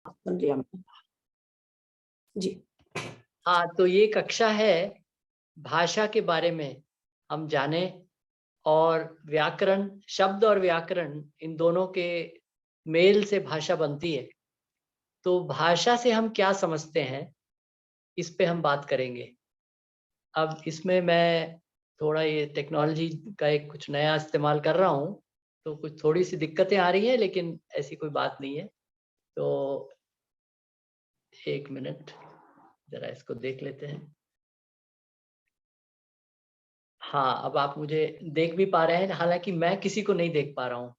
सुन लिया मैंने। जी हाँ, तो ये कक्षा है भाषा के बारे में हम जाने और व्याकरण, शब्द और व्याकरण इन दोनों के मेल से भाषा बनती है। तो भाषा से हम क्या समझते हैं, इस पे हम बात करेंगे। अब इसमें मैं थोड़ा ये टेक्नोलॉजी का एक कुछ नया इस्तेमाल कर रहा हूँ, तो कुछ थोड़ी-सी दिक्कतें आ रही हैं, लेकिन ऐसी कोई बात नहीं है। तो 1 मिनट, ज़रा इसको देख लेते हैं। हाँ, अब आप मुझे देख भी पा रहे हैं, हालाँकि मैं किसी को नहीं देख पा रहा हूँ।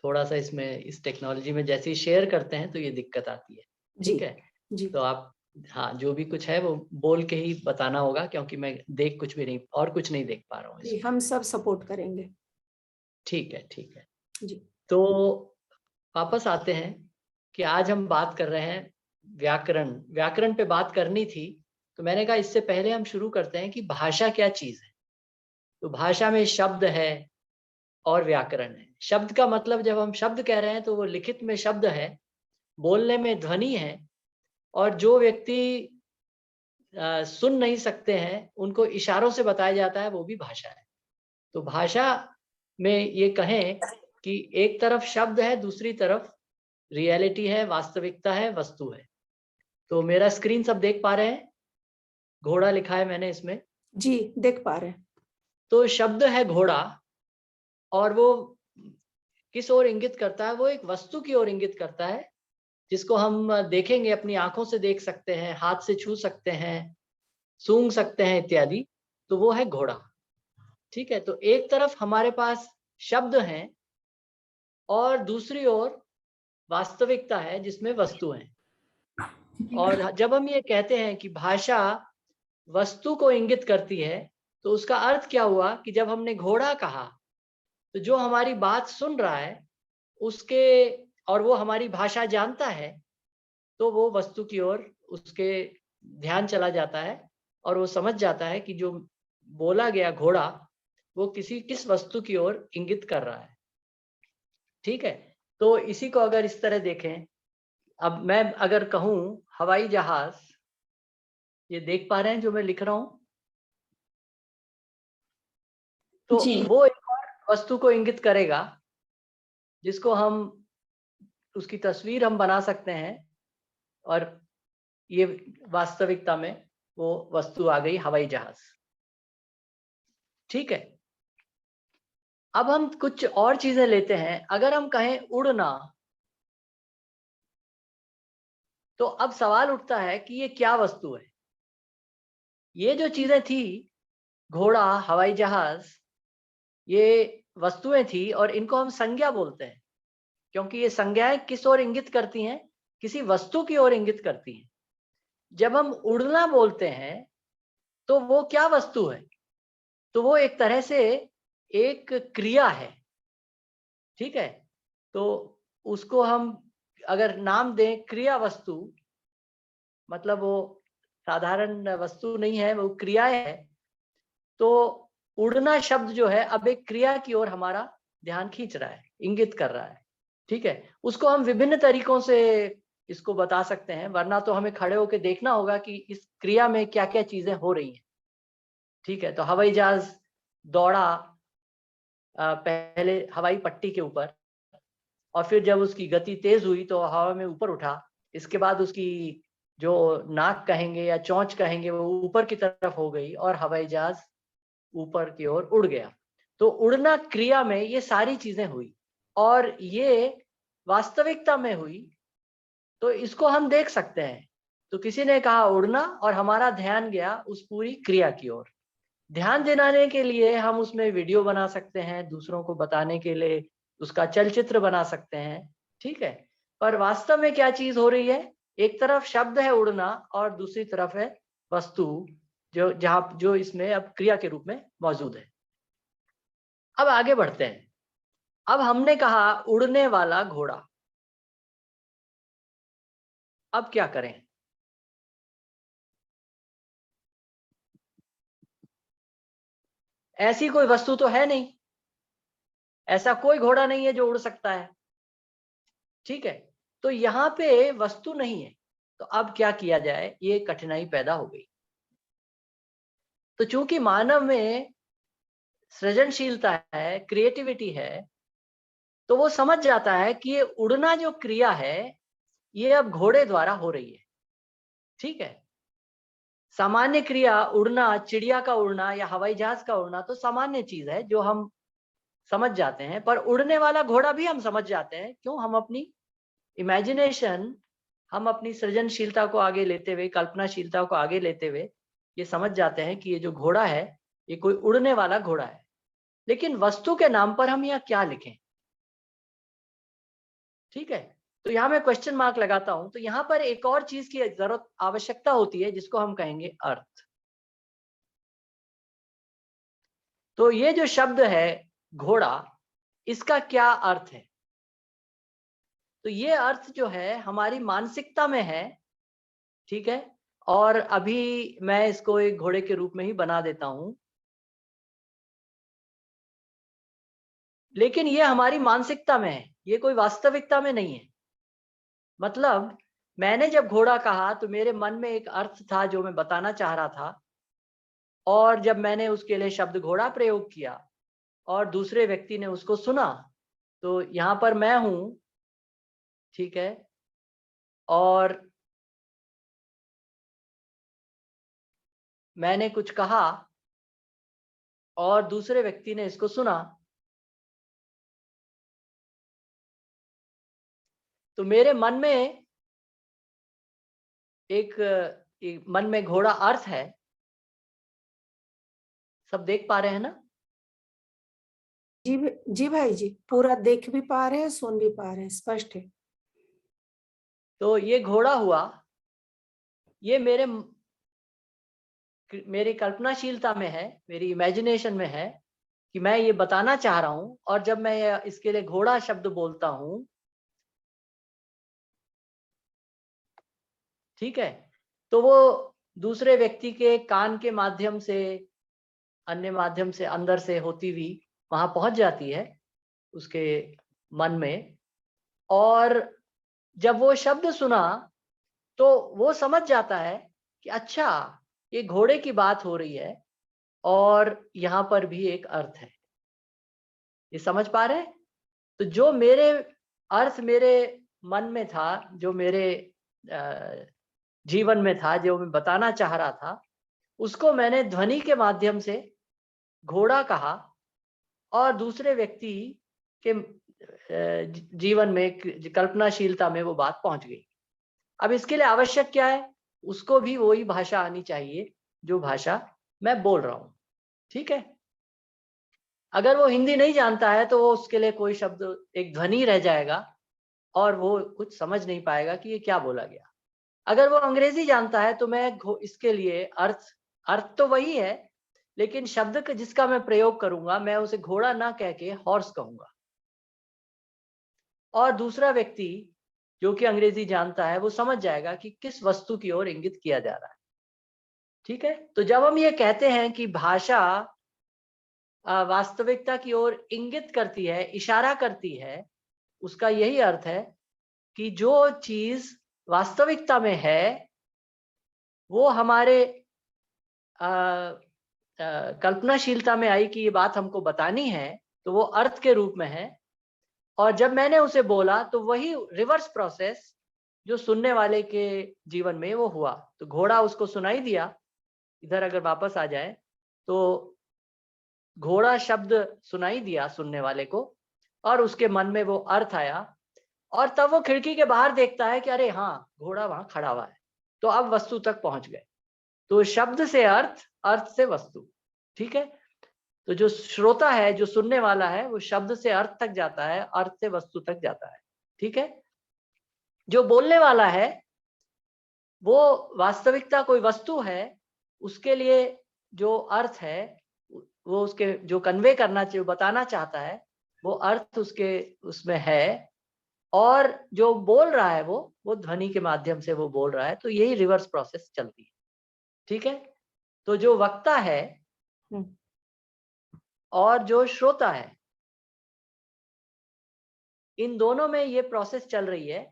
थोड़ा-सा इसमें इस टेक्नोलॉजी में जैसे ही शेयर करते हैं तो ये दिक्कत आती है, जी ठीक है? जी तो आप हाँ, जो भी कुछ है वो बोल के ही बताना होगा, क्योंकि मैं देख कुछ भी नहीं और कुछ नहीं देख पा रहा हूँ जी, इसमें। हम सब सपोर्ट करेंगे। ठीक है, ठीक है। जी तो वापस आते हैं कि आज हम बात कर रहे हैं व्याकरण। व्याकरण पे बात करनी थी, तो मैंने कहा इससे पहले हम शुरू करते हैं कि भाषा क्या चीज़ है? तो भाषा में शब्द है और व्याकरण है। शब्द का मतलब जब हम शब्द कह रहे हैं तो वो लिखित में शब्द है, बोलने में ध्वनि है और जो व्यक्ति सुन नहीं सकते हैं, उनको इशारों से बताया जाता है, वो भी भाषा है। तो भाषा में ये कहें कि एक तरफ शब्द है, दूसरी तरफ रियलिटी है, वास्तविकता है, वस्तु है। तो मेरा स्क्रीन सब देख पा रहे हैं? घोड़ा लिखा है मैंने इसमें। जी, देख पा रहे हैं। तो शब्द है घोड़ा और वो किस ओर इंगित करता है? वो एक वस्तु की ओर इंगित करता है, जिसको हम देखेंगे, अपनी आँखों से देख सकते हैं, हाथ से छू सकते हैं, सूंघ सकते हैं इत्यादि। तो वो है घोड़ा, ठीक है? तो एक तरफ हमारे पास शब्द हैं और दूसरी ओर वास्तविकता है जिसमें वस्तु है। और जब हम ये कहते हैं कि भाषा वस्तु को इंगित करती है, तो उसका अर्थ क्या हुआ कि जब हमने घोड़ा कहा, तो जो हमारी बात सुन रहा है, उसके और वो हमारी भाषा जानता है, तो वो वस्तु की ओर उसके ध्यान चला जाता है और वो समझ जाता है कि जो बोला गया घोड़ा, वो किस वस्तु की ओर इंगित कर रहा है, ठीक है? तो इसी को अगर इस तरह देखें, अब मैं अगर कहूँ हवाई जहाज़, ये देख पा रहे हैं जो मैं लिख रहा हूँ? तो जी वो एक और वस्तु को इंगित करेगा, जिसको हम उसकी तस्वीर हम बना सकते हैं और ये वास्तविकता में वो वस्तु आ गई हवाई जहाज़, ठीक है? अब हम कुछ और चीज़ें लेते हैं, अगर हम कहें उड़ना, तो अब सवाल उठता है कि ये क्या वस्तु है? ये जो चीज़ें थी, घोड़ा, हवाई जहाज़, ये वस्तुएँ थी और इनको हम संज्ञा बोलते हैं, क्योंकि ये संज्ञाएँ किस ओर इंगित करती हैं? किसी वस्तु की ओर इंगित करती हैं। जब हम उड़ना बोलते हैं, तो वो क्या वस्तु है? तो वो एक तरह से एक क्रिया है, ठीक है? तो उसको हम अगर नाम दें क्रिया वस्तु, मतलब वो साधारण वस्तु नहीं है, वो क्रियाएँ हैं। तो उड़ना शब्द जो है अब एक क्रिया की ओर हमारा ध्यान खींच रहा है, इंगित कर रहा है, ठीक है? उसको हम विभिन्न तरीकों से इसको बता सकते हैं, वरना तो हमें खड़े होके देखना होगा कि इस क्रिया में क्या-क्या चीज़ें हो रही हैं, ठीक है? तो हवाई जहाज़ दौड़ा पहले हवाई पट्टी के ऊपर और फिर जब उसकी गति तेज़ हुई तो हवा में ऊपर उठा। इसके बाद उसकी जो नाक कहेंगे या चोंच कहेंगे, वो ऊपर की तरफ हो गई और हवाई जहाज़ ऊपर की ओर उड़ गया। तो उड़ना क्रिया में ये सारी चीज़ें हुई और ये वास्तविकता में हुई, तो इसको हम देख सकते हैं। तो किसी ने कहा उड़ना और हमारा ध्यान गया उस पूरी क्रिया की ओर। ध्यान दिलाने के लिए हम उसमें वीडियो बना सकते हैं, दूसरों को बताने के लिए उसका चलचित्र बना सकते हैं, ठीक है? पर वास्तव में क्या चीज़ हो रही है? एक तरफ शब्द है उड़ना और दूसरी तरफ है वस्तु, जो इसमें अब क्रिया के रूप में मौजूद है। अब आगे बढ़ते हैं। अब हमने कहा उड़ने वाला घोड़ा, अब क्या करें? ऐसी कोई वस्तु तो है नहीं, ऐसा कोई घोड़ा नहीं है जो उड़ सकता है, ठीक है? तो यहाँ पे वस्तु नहीं है, तो अब क्या किया जाए, ये कठिनाई पैदा हो गई। तो चूंकि मानव में सृजनशीलता है, क्रिएटिविटी है, तो वो समझ जाता है कि ये उड़ना जो क्रिया है ये अब घोड़े द्वारा हो रही है। ठीक है, सामान्य क्रिया उड़ना, चिड़िया का उड़ना या हवाई जहाज का उड़ना तो सामान्य चीज है जो हम समझ जाते हैं, पर उड़ने वाला घोड़ा भी हम समझ जाते हैं। क्यों? हम अपनी इमेजिनेशन, हम अपनी सृजनशीलता को आगे लेते हुए, कल्पनाशीलता को आगे लेते हुए ये समझ जाते हैं कि ये जो घोड़ा है ये कोई उड़ने वाला घोड़ा है। लेकिन वस्तु के नाम पर हम यहाँ क्या लिखें? ठीक है, तो यहाँ मैं क्वेश्चन मार्क लगाता हूं। तो यहाँ पर एक और चीज की जरूरत, आवश्यकता होती है जिसको हम कहेंगे अर्थ। तो ये जो शब्द है घोड़ा, इसका क्या अर्थ है? तो ये अर्थ जो है हमारी मानसिकता में है। ठीक है, और अभी मैं इसको एक घोड़े के रूप में ही बना देता हूं, लेकिन ये हमारी मानसिकता में है, ये कोई वास्तविकता में नहीं है। मतलब मैंने जब घोड़ा कहा तो मेरे मन में एक अर्थ था जो मैं बताना चाह रहा था, और जब मैंने उसके लिए शब्द घोड़ा प्रयोग किया और दूसरे व्यक्ति ने उसको सुना, तो यहाँ पर मैं हूं, ठीक है, और मैंने कुछ कहा और दूसरे व्यक्ति ने इसको सुना, तो मेरे मन में एक मन में घोड़ा अर्थ है। सब देख पा रहे हैं ना? जी भाई जी, पूरा देख भी पा रहे हैं, सुन भी पा रहे हैं, स्पष्ट है। तो ये घोड़ा हुआ, ये मेरी कल्पनाशीलता में है, मेरी इमेजिनेशन में है कि मैं ये बताना चाह रहा हूं। और जब मैं इसके लिए घोड़ा शब्द बोलता हूं, ठीक है, तो वो दूसरे व्यक्ति के कान के माध्यम से, अन्य माध्यम से, अंदर से होती हुई वहां पहुंच जाती है उसके मन में। और जब वो शब्द सुना तो वो समझ जाता है कि अच्छा, ये घोड़े की बात हो रही है और यहाँ पर भी एक अर्थ है। ये समझ पा रहे हैं? तो जो मेरे अर्थ मेरे मन में था, जो मेरे जीवन में था, जो मैं बताना चाह रहा था, उसको मैंने ध्वनि के माध्यम से घोड़ा कहा और दूसरे व्यक्ति के जीवन में, कल्पनाशीलता में वो बात पहुंच गई। अब इसके लिए आवश्यक क्या है? उसको भी वही भाषा आनी चाहिए जो भाषा मैं बोल रहा हूं। ठीक है, अगर वो हिंदी नहीं जानता है तो वो उसके लिए कोई शब्द, एक ध्वनि रह जाएगा और वो कुछ समझ नहीं पाएगा कि ये क्या बोला गया। अगर वो अंग्रेजी जानता है तो मैं इसके लिए अर्थ, अर्थ तो वही है, लेकिन शब्द जिसका मैं प्रयोग करूंगा, मैं उसे घोड़ा ना कह के हॉर्स कहूंगा। और दूसरा व्यक्ति जो कि अंग्रेजी जानता है वो समझ जाएगा कि किस वस्तु की ओर इंगित किया जा रहा है। ठीक है, तो जब हम ये कहते हैं कि भाषा वास्तविकता की ओर इंगित करती है, इशारा करती है, उसका यही अर्थ है कि जो चीज वास्तविकता में है वो हमारे कल्पनाशीलता में आई कि ये बात हमको बतानी है, तो वो अर्थ के रूप में है। और जब मैंने उसे बोला तो वही रिवर्स प्रोसेस जो सुनने वाले के जीवन में वो हुआ। तो घोड़ा उसको सुनाई दिया, इधर अगर वापस आ जाए तो घोड़ा शब्द सुनाई दिया सुनने वाले को, और उसके मन में वो अर्थ आया, और तब वो खिड़की के बाहर देखता है कि अरे हाँ, घोड़ा वहां खड़ा हुआ है। तो अब वस्तु तक पहुंच गए। तो शब्द से अर्थ, अर्थ से वस्तु। ठीक है, तो जो श्रोता है, जो सुनने वाला है, वो शब्द से अर्थ तक जाता है, अर्थ से वस्तु तक जाता है। ठीक है, जो बोलने वाला है वो वास्तविकता कोई वस्तु है, उसके लिए जो अर्थ है, वो उसके जो कन्वे करना चाहिए, बताना चाहता है, वो अर्थ उसके उसमें है। और जो बोल रहा है वो ध्वनि के माध्यम से वो बोल रहा है। तो यही रिवर्स प्रोसेस चलती है। ठीक है, तो जो वक्ता है और जो श्रोता है, इन दोनों में ये प्रोसेस चल रही है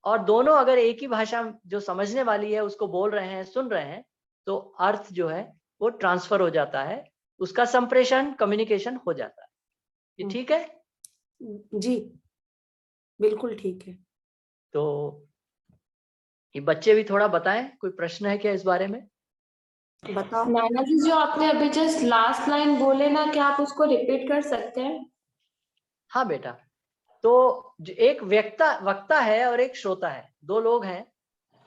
और दोनों अगर एक ही भाषा जो समझने वाली है उसको बोल रहे हैं, सुन रहे हैं, तो अर्थ जो है वो ट्रांसफर हो जाता है, उसका संप्रेषण, कम्युनिकेशन हो जाता है। ये ठीक है? जी, बिल्कुल ठीक है। तो ये बच्चे भी थोड़ा बताएं, कोई प्रश्न है क्या इस बारे में? बताओ। नाना जी, जो आपने अभी जस्ट लास्ट लाइन बोले ना, क्या आप उसको रिपीट कर सकते हैं? हाँ बेटा, तो एक वक्ता है और एक श्रोता है, दो लोग हैं,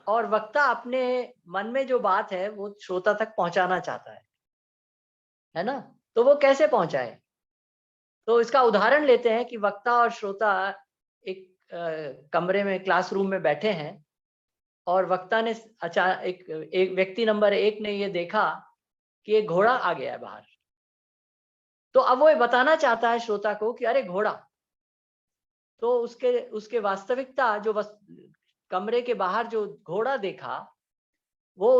और वक्ता अपने मन में जो बात है वो श्रोता तक पहुंचाना चाहता है ना? तो वो कैसे पहुंचाए? तो इसका उदाहरण लेते हैं कि वक्ता और श्रोता एक कमरे में, क्लासरूम में बैठे हैं, और वक्ता ने एक व्यक्ति नंबर 1 ने ये देखा कि एक घोड़ा आ गया है बाहर। तो अब वो ये बताना चाहता है श्रोता को कि अरे घोड़ा। तो उसके उसके वास्तविकता जो कमरे के बाहर जो घोड़ा देखा, वो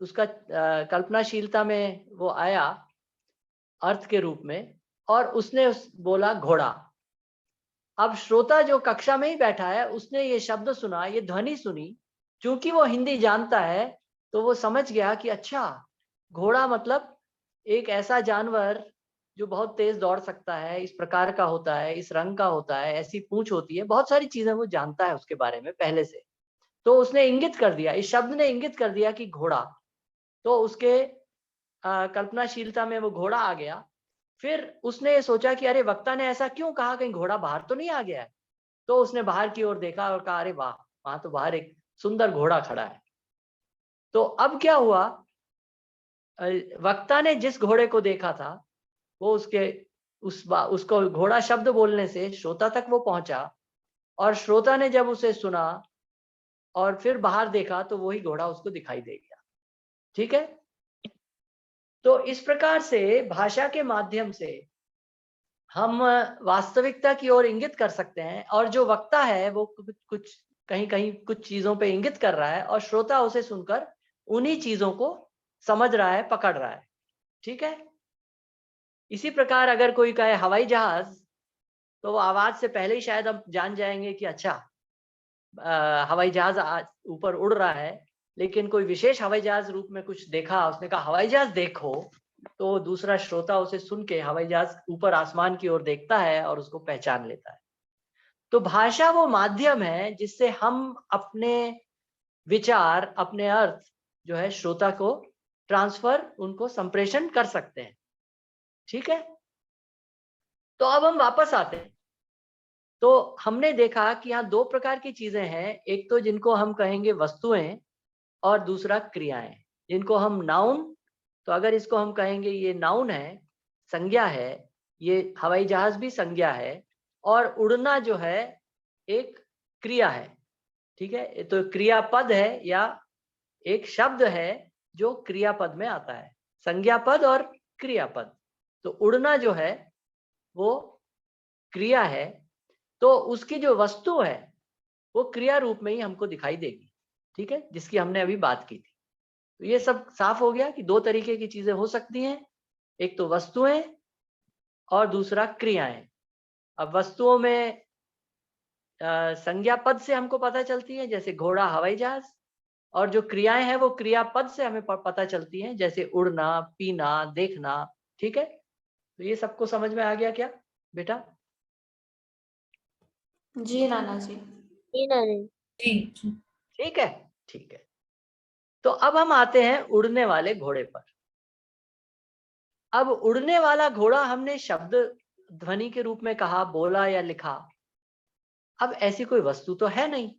उसका कल्पनाशीलता में वो आया अर्थ के रूप में, और उसने बोला घोड़ा। अब श्रोता जो कक्षा में ही बैठा है, उसने ये शब्द सुना, ये ध्वनि सुनी, क्योंकि वो हिंदी जानता है, तो वो समझ गया कि अच्छा, घोड़ा मतलब एक ऐसा जानवर जो बहुत तेज दौड़ सकता है, इस प्रकार का होता है, इस रंग का होता है, ऐसी पूंछ होती है, बहुत सारी चीजें वो जानता है उसके बारे में पहले से। तो उसने इंगित कर दिया, इस शब्द ने इंगित कर दिया कि घोड़ा। तो उसके कल्पनाशीलता में वो घोड़ा आ गया। फिर उसने ये सोचा कि अरे वक्ता ने ऐसा क्यों कहा, कहीं घोड़ा बाहर तो नहीं आ गया है? तो उसने बाहर की ओर देखा और कहा, अरे वाह, वहां तो बाहर एक सुंदर घोड़ा खड़ा है। तो अब क्या हुआ, वक्ता ने जिस घोड़े को देखा था, वो उसको घोड़ा शब्द बोलने से श्रोता तक वो पहुंचा, और श्रोता ने जब उसे सुना और फिर बाहर देखा, तो वही घोड़ा उसको दिखाई दे गया। ठीक है? तो इस प्रकार से भाषा के माध्यम से हम वास्तविकता की ओर इंगित कर सकते हैं, और जो वक्ता है वो कुछ कहीं कहीं कुछ चीजों पे इंगित कर रहा है, और श्रोता उसे सुनकर उन्हीं चीजों को समझ रहा है, पकड़ रहा है। ठीक है? इसी प्रकार अगर कोई कहे हवाई जहाज, तो वो आवाज से पहले ही शायद हम जान जाएंगे कि अच्छा, हवाई जहाज ऊपर उड़ रहा है। लेकिन कोई विशेष हवाई जहाज रूप में कुछ देखा, उसने कहा हवाई जहाज देखो, तो दूसरा श्रोता उसे सुन के हवाई जहाज ऊपर आसमान की ओर देखता है और उसको पहचान लेता है। तो भाषा वो माध्यम है जिससे हम अपने विचार, अपने अर्थ जो है श्रोता को ट्रांसफर, उनको संप्रेषण कर सकते हैं। ठीक है? तो अब हम वापस आते हैं। तो हमने देखा कि यहाँ दो प्रकार की चीजें हैं, एक तो जिनको हम कहेंगे वस्तुएं, और दूसरा क्रियाएं, जिनको हम नाउन, तो अगर इसको हम कहेंगे ये नाउन है, संज्ञा है, ये हवाई जहाज भी संज्ञा है, और उड़ना जो है एक क्रिया है। ठीक है? तो क्रियापद है, या एक शब्द है जो क्रियापद में आता है, संज्ञा पद और क्रियापद। तो उड़ना जो है वो क्रिया है, तो उसकी जो वस्तु है वो क्रिया रूप में ही हमको दिखाई देगी। ठीक है? जिसकी हमने अभी बात की थी। तो ये सब साफ हो गया कि दो तरीके की चीजें हो सकती हैं, एक तो वस्तुएं और दूसरा क्रियाएं। अब वस्तुओं में संज्ञा पद से हमको पता चलती है, जैसे घोड़ा, हवाई जहाज, और जो क्रियाएं हैं वो क्रियापद से हमें पता चलती हैं, जैसे उड़ना, पीना, देखना। ठीक है? तो ये सबको समझ में आ गया क्या बेटा? जी नाना जी। जी नानी। जी। ठीक है, ठीक है। तो अब हम आते हैं उड़ने वाले घोड़े पर। अब उड़ने वाला घोड़ा हमने शब्द ध्वनि के रूप में कहा, बोला या लिखा। अब ऐसी कोई वस्तु तो है नहीं,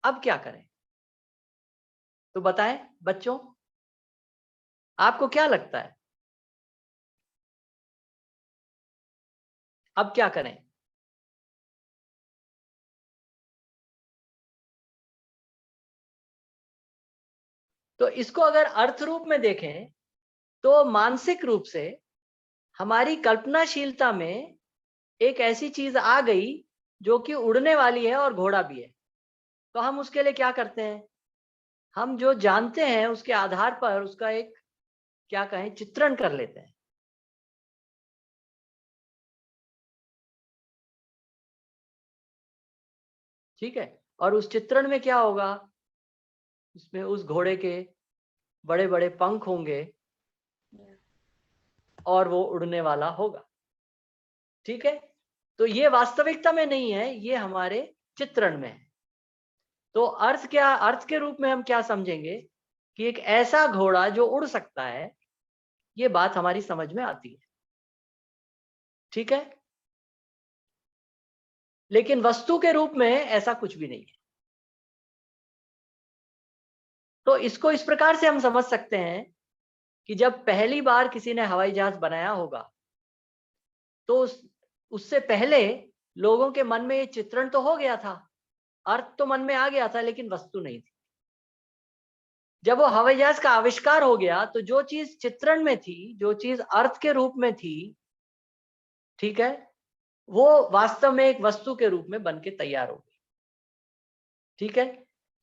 अब क्या करें? तो बताएं बच्चों, आपको क्या लगता है, अब क्या करें? तो इसको अगर अर्थ रूप में देखें, तो मानसिक रूप से हमारी कल्पनाशीलता में एक ऐसी चीज आ गई जो कि उड़ने वाली है और घोड़ा भी है। तो हम उसके लिए क्या करते हैं, हम जो जानते हैं उसके आधार पर उसका एक, क्या कहें, चित्रण कर लेते हैं। ठीक है। और उस चित्रण में क्या होगा, उसमें उस घोड़े के बड़े बड़े पंख होंगे और वो उड़ने वाला होगा। ठीक है, तो ये वास्तविकता में नहीं है, ये हमारे चित्रण में है। तो अर्थ क्या, अर्थ के रूप में हम क्या समझेंगे कि एक ऐसा घोड़ा जो उड़ सकता है, ये बात हमारी समझ में आती है। ठीक है, लेकिन वस्तु के रूप में ऐसा कुछ भी नहीं है। तो इसको इस प्रकार से हम समझ सकते हैं कि जब पहली बार किसी ने हवाई जहाज बनाया होगा, तो उससे पहले लोगों के मन में ये चित्रण तो हो गया था, अर्थ तो मन में आ गया था, लेकिन वस्तु नहीं थी। जब वो हवाई जहाज का आविष्कार हो गया, तो जो चीज चित्रण में थी, जो चीज अर्थ के रूप में थी, ठीक है, वो वास्तव में एक वस्तु के रूप में बन के तैयार हो गई। ठीक है,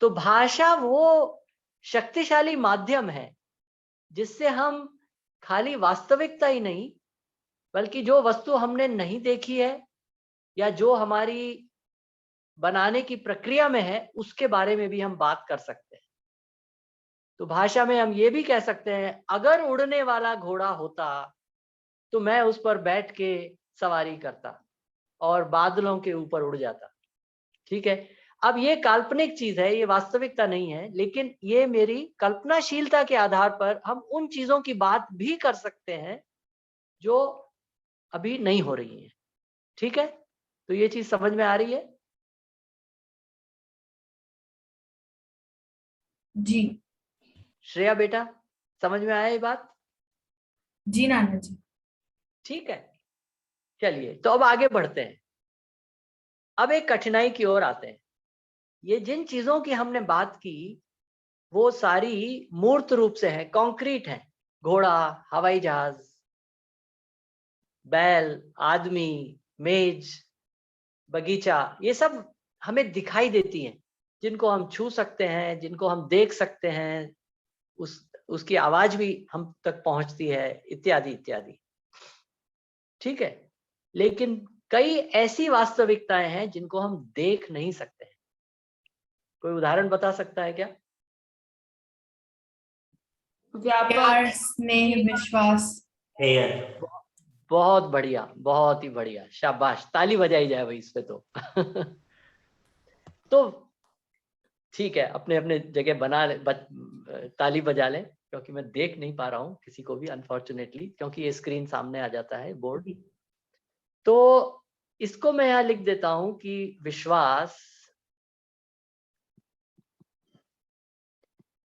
तो भाषा वो शक्तिशाली माध्यम है जिससे हम खाली वास्तविकता ही नहीं, बल्कि जो वस्तु हमने नहीं देखी है या जो हमारी बनाने की प्रक्रिया में है, उसके बारे में भी हम बात कर सकते हैं। तो भाषा में हम ये भी कह सकते हैं, अगर उड़ने वाला घोड़ा होता तो मैं उस पर बैठ के सवारी करता और बादलों के ऊपर उड़ जाता। ठीक है, अब ये काल्पनिक चीज है, ये वास्तविकता नहीं है, लेकिन ये मेरी कल्पनाशीलता के आधार पर हम उन चीजों की बात भी कर सकते हैं जो अभी नहीं हो रही है। ठीक है, तो ये चीज समझ में आ रही है? जी। श्रेया बेटा, समझ में आया ये बात? जी नाना जी। ठीक है, चलिए तो अब आगे बढ़ते हैं। अब एक कठिनाई की ओर आते हैं। ये जिन चीजों की हमने बात की वो सारी मूर्त रूप से है, कॉन्क्रीट है। घोड़ा, हवाई जहाज, बैल, आदमी, मेज, बगीचा, ये सब हमें दिखाई देती हैं, जिनको हम छू सकते हैं, जिनको हम देख सकते हैं, उसकी आवाज भी हम तक पहुंचती है, इत्यादि इत्यादि। ठीक है, लेकिन कई ऐसी वास्तविकताएं हैं जिनको हम देख नहीं सकते हैं। कोई उदाहरण बता सकता है क्या? प्यार, स्नेह, विश्वास। बहुत बढ़िया, बहुत ही बढ़िया, शाबाश, ताली बजाई जाए भाई इस पे तो। तो ठीक है, अपने अपने जगह बना ले, ताली बजा लें, क्योंकि मैं देख नहीं पा रहा हूँ किसी को भी अनफॉर्चुनेटली, क्योंकि ये स्क्रीन सामने आ जाता है, बोर्ड। तो इसको मैं यहाँ लिख देता हूं कि विश्वास,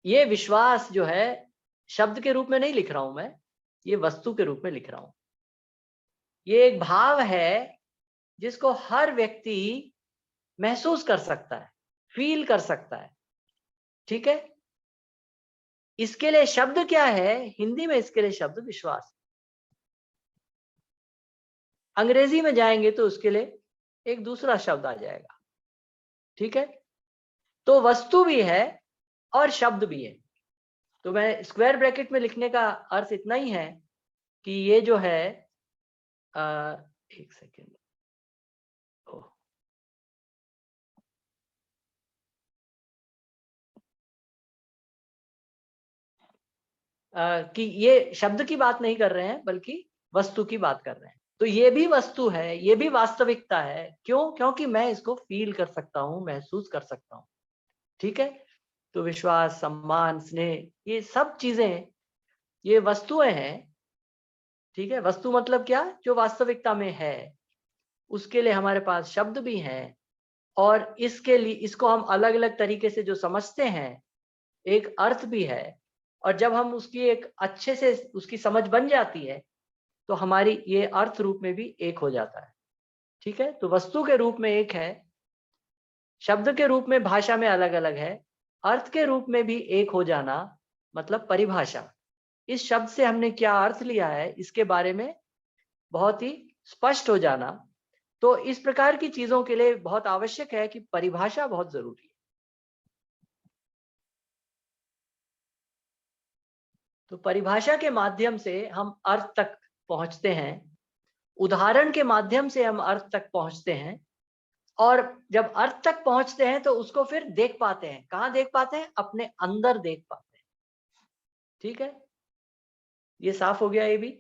ये विश्वास जो है शब्द के रूप में नहीं लिख रहा हूं मैं, ये वस्तु के रूप में लिख रहा हूं। ये एक भाव है जिसको हर व्यक्ति महसूस कर सकता है, फील कर सकता है। ठीक है, इसके लिए शब्द क्या है? हिंदी में इसके लिए शब्द विश्वास। अंग्रेजी में जाएंगे तो उसके लिए एक दूसरा शब्द आ जाएगा। ठीक है, तो वस्तु भी है और शब्द भी है। तो मैं स्क्वायर ब्रैकेट में लिखने का अर्थ इतना ही है कि ये जो है एक सेकेंड, कि ये शब्द की बात नहीं कर रहे हैं बल्कि वस्तु की बात कर रहे हैं। तो ये भी वस्तु है, ये भी वास्तविकता है। क्यों? क्योंकि मैं इसको फील कर सकता हूं, महसूस कर सकता हूं। ठीक है, तो विश्वास, सम्मान, स्नेह, ये सब चीजें, ये वस्तुएं हैं। ठीक है, वस्तु मतलब क्या? जो वास्तविकता में है। उसके लिए हमारे पास शब्द भी हैं, और इसके लिए इसको हम अलग अलग तरीके से जो समझते हैं, एक अर्थ भी है। और जब हम उसकी एक अच्छे से उसकी समझ बन जाती है, तो हमारी ये अर्थ रूप में भी एक हो जाता है। ठीक है, तो वस्तु के रूप में एक है, शब्द के रूप में भाषा में अलग अलग है, अर्थ के रूप में भी एक हो जाना मतलब परिभाषा। इस शब्द से हमने क्या अर्थ लिया है, इसके बारे में बहुत ही स्पष्ट हो जाना। तो इस प्रकार की चीजों के लिए बहुत आवश्यक है कि परिभाषा बहुत जरूरी है। तो परिभाषा के माध्यम से हम अर्थ तक पहुंचते हैं, उदाहरण के माध्यम से हम अर्थ तक पहुंचते हैं, और जब अर्थ तक पहुंचते हैं तो उसको फिर देख पाते हैं। कहाँ देख पाते हैं? अपने अंदर देख पाते हैं। ठीक है, ये साफ हो गया ये भी।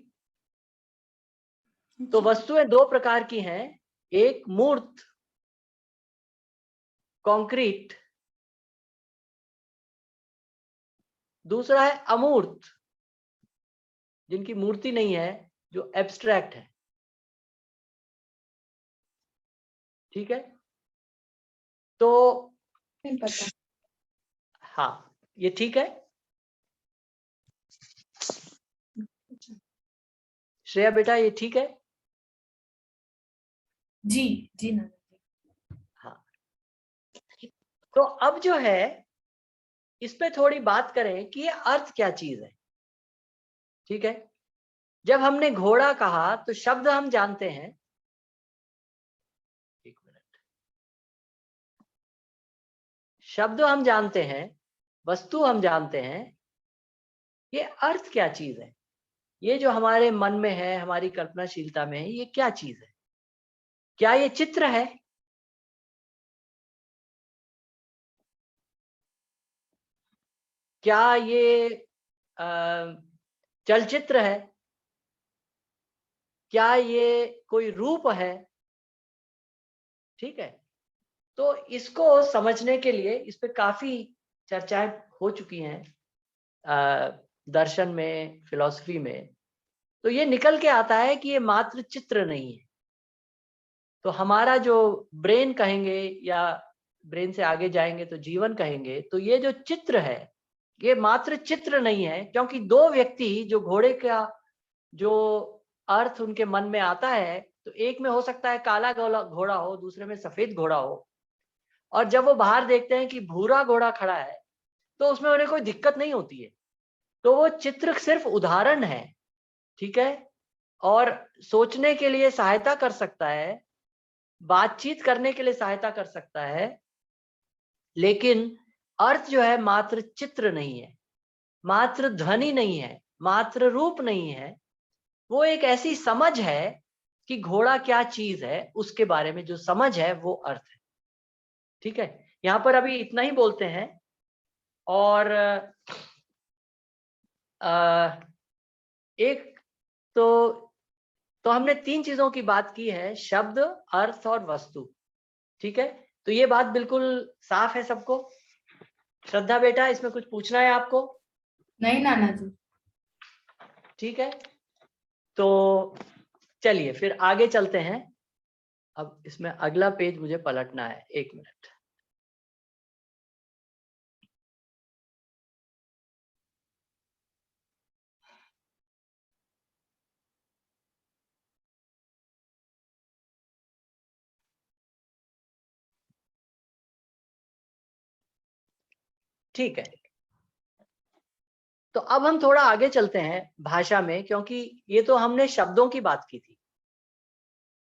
तो वस्तुएं दो प्रकार की हैं, एक मूर्त कॉन्क्रीट, दूसरा है अमूर्त जिनकी मूर्ति नहीं है, जो एब्स्ट्रैक्ट है। ठीक है, तो नहीं पता। हाँ, ये ठीक है। श्रेया बेटा, ये ठीक है? जी जी नाना जी। हाँ, तो अब जो है इस पे थोड़ी बात करें कि ये अर्थ क्या चीज है। ठीक है, जब हमने घोड़ा कहा तो शब्द हम जानते हैं। एक मिनट, शब्द हम जानते हैं, वस्तु हम जानते हैं, ये अर्थ क्या चीज है? ये जो हमारे मन में है, हमारी कल्पनाशीलता में है, ये क्या चीज है? क्या ये चित्र है? क्या ये चलचित्र है? क्या ये कोई रूप है? ठीक है, तो इसको समझने के लिए इस पे काफी चर्चाएं हो चुकी हैं दर्शन में, फिलॉसफी में। तो ये निकल के आता है कि ये मात्र चित्र नहीं है। तो हमारा जो ब्रेन कहेंगे या ब्रेन से आगे जाएंगे तो जीवन कहेंगे, तो ये जो चित्र है ये मात्र चित्र नहीं है, क्योंकि दो व्यक्ति जो घोड़े का जो अर्थ उनके मन में आता है, तो एक में हो सकता है काला घोड़ा हो, दूसरे में सफेद घोड़ा हो, और जब वो बाहर देखते हैं कि भूरा घोड़ा खड़ा है तो उसमें उन्हें कोई दिक्कत नहीं होती है। तो वो चित्र सिर्फ उदाहरण है, ठीक है, और सोचने के लिए सहायता कर सकता है, बातचीत करने के लिए सहायता कर सकता है, लेकिन अर्थ जो है मात्र चित्र नहीं है, मात्र ध्वनि नहीं है, मात्र रूप नहीं है। वो एक ऐसी समझ है कि घोड़ा क्या चीज है, उसके बारे में जो समझ है वो अर्थ है। ठीक है, यहां पर अभी इतना ही बोलते हैं। और एक तो हमने तीन चीजों की बात की है, शब्द, अर्थ और वस्तु। ठीक है, तो ये बात बिल्कुल साफ है सबको। श्रद्धा बेटा, इसमें कुछ पूछना है आपको? नहीं नाना जी। ठीक है, तो चलिए फिर आगे चलते हैं। अब इसमें अगला पेज मुझे पलटना है, एक मिनट। ठीक है, तो अब हम थोड़ा आगे चलते हैं भाषा में, क्योंकि ये तो हमने शब्दों की बात की थी।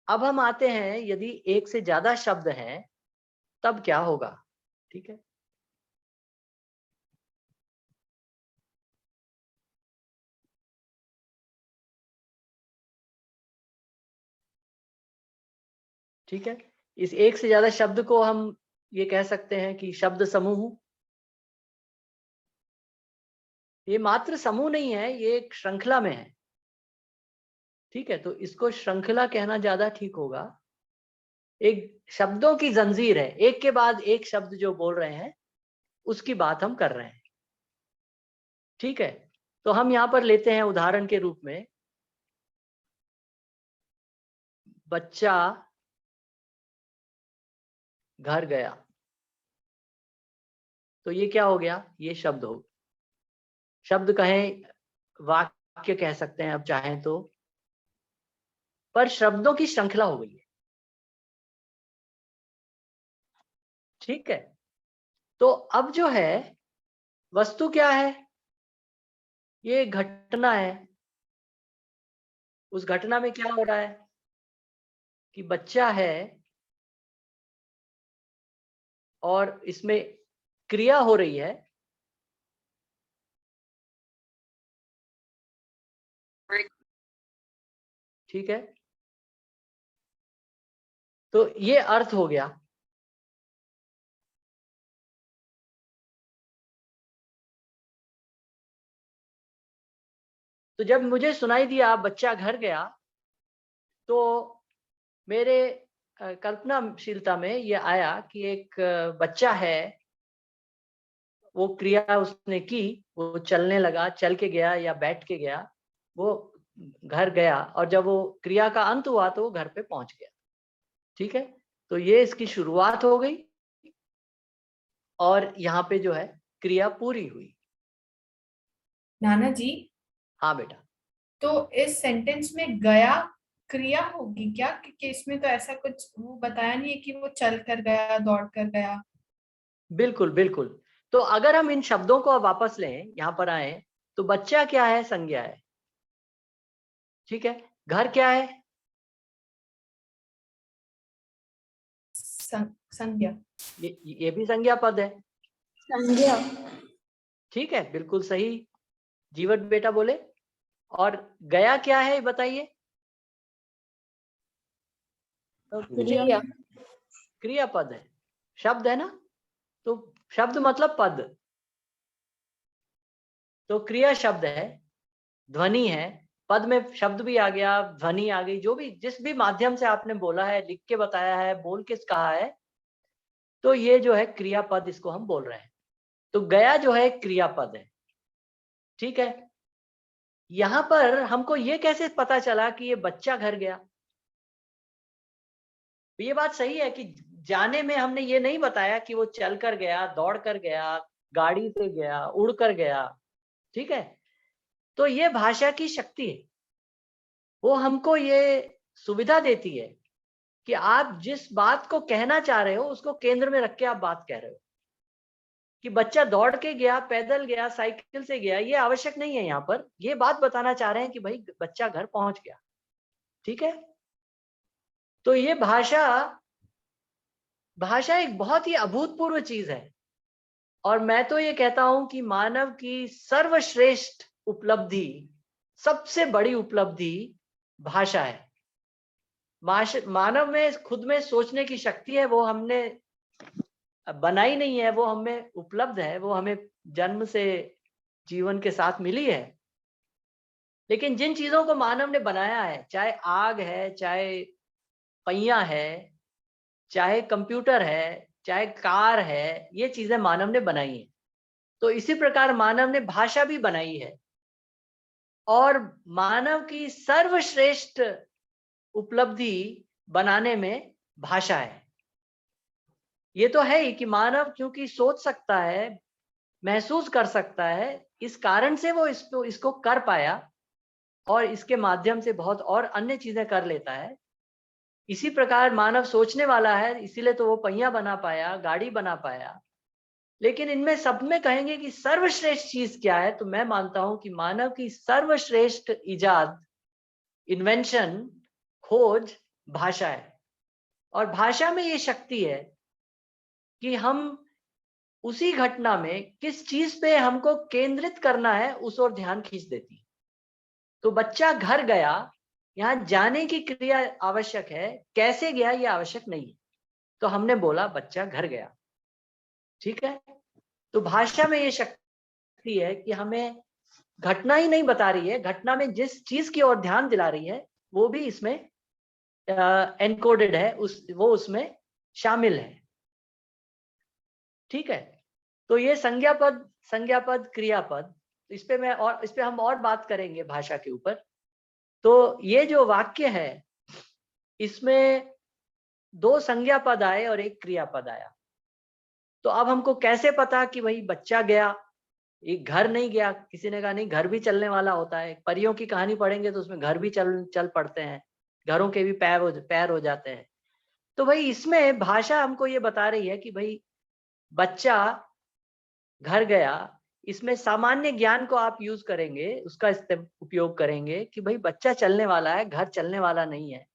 अब हम आते हैं, यदि एक से ज्यादा शब्द हैं तब क्या होगा। ठीक है, ठीक है, इस एक से ज्यादा शब्द को हम ये कह सकते हैं कि शब्द समूह। ये मात्र समूह नहीं है, ये एक श्रृंखला में है। ठीक है, तो इसको श्रृंखला कहना ज्यादा ठीक होगा। एक शब्दों की जंजीर है, एक के बाद एक शब्द जो बोल रहे हैं उसकी बात हम कर रहे हैं। ठीक है, तो हम यहां पर लेते हैं उदाहरण के रूप में, बच्चा घर गया। तो ये क्या हो गया? ये शब्द हो, शब्द कहें, वाक्य कह सकते हैं अब चाहें तो, पर शब्दों की श्रृंखला हो गई है। ठीक है, तो अब जो है वस्तु क्या है? ये घटना है। उस घटना में क्या हो रहा है कि बच्चा है और इसमें क्रिया हो रही है। ठीक है, तो ये अर्थ हो गया। तो जब मुझे सुनाई दिया बच्चा घर गया, तो मेरे कल्पनाशीलता में ये आया कि एक बच्चा है, वो क्रिया उसने की, वो चलने लगा, चल के गया या बैठ के गया, वो घर गया, और जब वो क्रिया का अंत हुआ तो वो घर पे पहुंच गया। ठीक है, तो ये इसकी शुरुआत हो गई और यहाँ पे जो है क्रिया पूरी हुई। नाना जी, हाँ बेटा। तो इस सेंटेंस में गया क्रिया होगी क्या? क्योंकि इसमें तो ऐसा कुछ वो बताया नहीं है कि वो चल कर गया, दौड़ कर गया। बिल्कुल बिल्कुल। तो अगर हम इन शब्दों को अब वापस लें, यहाँ पर आए, तो बच्चा क्या है? संज्ञा है। ठीक है, घर क्या है? संज्ञा। ये भी संज्ञा पद है। संज्ञा। ठीक है, बिल्कुल सही जीवट बेटा बोले। और गया क्या है बताइए? क्रिया। क्रिया पद है, शब्द है ना, तो शब्द मतलब पद, तो क्रिया शब्द है, ध्वनि है, पद में शब्द भी आ गया, ध्वनि आ गई, जो भी जिस भी माध्यम से आपने बोला है, लिख के बताया है, बोल के कहा है, तो ये जो है क्रियापद, इसको हम बोल रहे हैं। तो गया जो है क्रियापद है। ठीक है, यहां पर हमको ये कैसे पता चला कि ये बच्चा घर गया? तो ये बात सही है कि जाने में हमने ये नहीं बताया कि वो चल कर गया, दौड़ कर गया, गाड़ी से गया, उड़ कर गया। ठीक है, तो ये भाषा की शक्ति है, वो हमको ये सुविधा देती है कि आप जिस बात को कहना चाह रहे हो उसको केंद्र में रख के आप बात कह रहे हो। कि बच्चा दौड़ के गया, पैदल गया, साइकिल से गया, ये आवश्यक नहीं है। यहाँ पर ये बात बताना चाह रहे हैं कि भाई बच्चा घर पहुंच गया। ठीक है, तो ये भाषा एक बहुत ही अभूतपूर्व चीज है, और मैं तो ये कहता हूं कि मानव की सर्वश्रेष्ठ उपलब्धि, सबसे बड़ी उपलब्धि भाषा है। मानव में खुद में सोचने की शक्ति है, वो हमने बनाई नहीं है, वो हमें उपलब्ध है, वो हमें जन्म से जीवन के साथ मिली है। लेकिन जिन चीजों को मानव ने बनाया है, चाहे आग है, चाहे पहिया है, चाहे कंप्यूटर है, चाहे कार है, ये चीजें मानव ने बनाई है। तो इसी प्रकार मानव ने भाषा भी बनाई है, और मानव की सर्वश्रेष्ठ उपलब्धि बनाने में भाषा है। ये तो है ही कि मानव क्योंकि सोच सकता है, महसूस कर सकता है, इस कारण से वो इसको कर पाया, और इसके माध्यम से बहुत और अन्य चीजें कर लेता है। इसी प्रकार मानव सोचने वाला है, इसीलिए तो वो पहिया बना पाया, गाड़ी बना पाया। लेकिन इनमें सब में कहेंगे कि सर्वश्रेष्ठ चीज क्या है, तो मैं मानता हूं कि मानव की सर्वश्रेष्ठ इजाद, इन्वेंशन, खोज भाषा है। और भाषा में ये शक्ति है कि हम उसी घटना में किस चीज पे हमको केंद्रित करना है, उस ओर ध्यान खींच देती है। तो बच्चा घर गया, यहाँ जाने की क्रिया आवश्यक है, कैसे गया ये आवश्यक नहीं है। तो हमने बोला बच्चा घर गया। ठीक है, तो भाषा में ये शक्ति है कि हमें घटना ही नहीं बता रही है, घटना में जिस चीज की ओर ध्यान दिला रही है वो भी इसमें एनकोडेड है, वो उसमें शामिल है। ठीक है, तो ये संज्ञापद क्रियापद, इस पे हम और बात करेंगे भाषा के ऊपर। तो ये जो वाक्य है, इसमें 2 संज्ञा पद आए और 1 क्रियापद आया। तो अब हमको कैसे पता कि भाई बच्चा गया, एक घर नहीं गया? किसी ने कहा नहीं, घर भी चलने वाला होता है। परियों की कहानी पढ़ेंगे तो उसमें घर भी चल पड़ते हैं, घरों के भी पैर हो जाते हैं। तो भाई इसमें भाषा हमको ये बता रही है कि भाई बच्चा घर गया। इसमें सामान्य ज्ञान को आप यूज करेंगे, उसका उपयोग करेंगे कि भाई बच्चा चलने वाला है, घर चलने वाला नहीं है।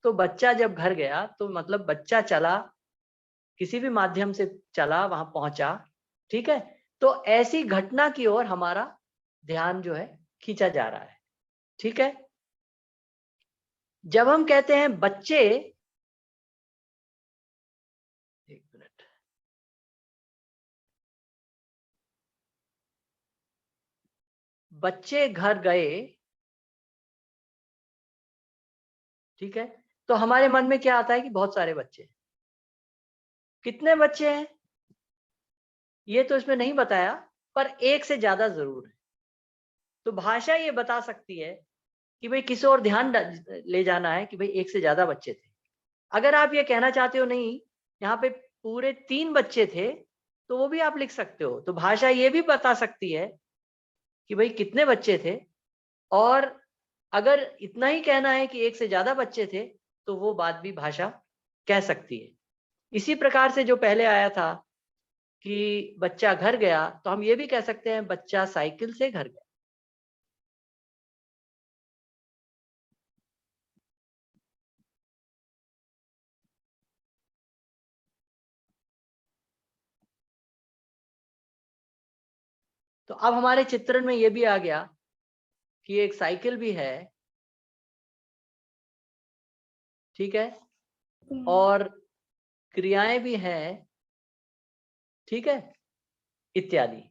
तो बच्चा जब घर गया तो मतलब बच्चा चला, किसी भी माध्यम से चला, वहां पहुंचा। ठीक है, तो ऐसी घटना की ओर हमारा ध्यान जो है खींचा जा रहा है। ठीक है, जब हम कहते हैं बच्चे, एक मिनट, बच्चे घर गए, ठीक है, तो हमारे मन में क्या आता है कि बहुत सारे बच्चे हैं। कितने बच्चे हैं ये तो इसमें नहीं बताया, पर एक से ज्यादा जरूर है। तो भाषा ये बता सकती है कि भाई किसी और ध्यान ले जाना है कि भाई एक से ज्यादा बच्चे थे। अगर आप ये कहना चाहते हो नहीं, यहाँ पे पूरे 3 बच्चे थे, तो वो भी आप लिख सकते हो। तो भाषा ये भी बता सकती है कि भाई कितने बच्चे थे, और अगर इतना ही कहना है कि एक से ज्यादा बच्चे थे, तो वो बात भी भाषा कह सकती है। इसी प्रकार से जो पहले आया था कि बच्चा घर गया, तो हम ये भी कह सकते हैं बच्चा साइकिल से घर गया। तो अब हमारे चित्रण में ये भी आ गया कि एक साइकिल भी है, ठीक है, और क्रियाएं भी हैं, ठीक है, इत्यादि।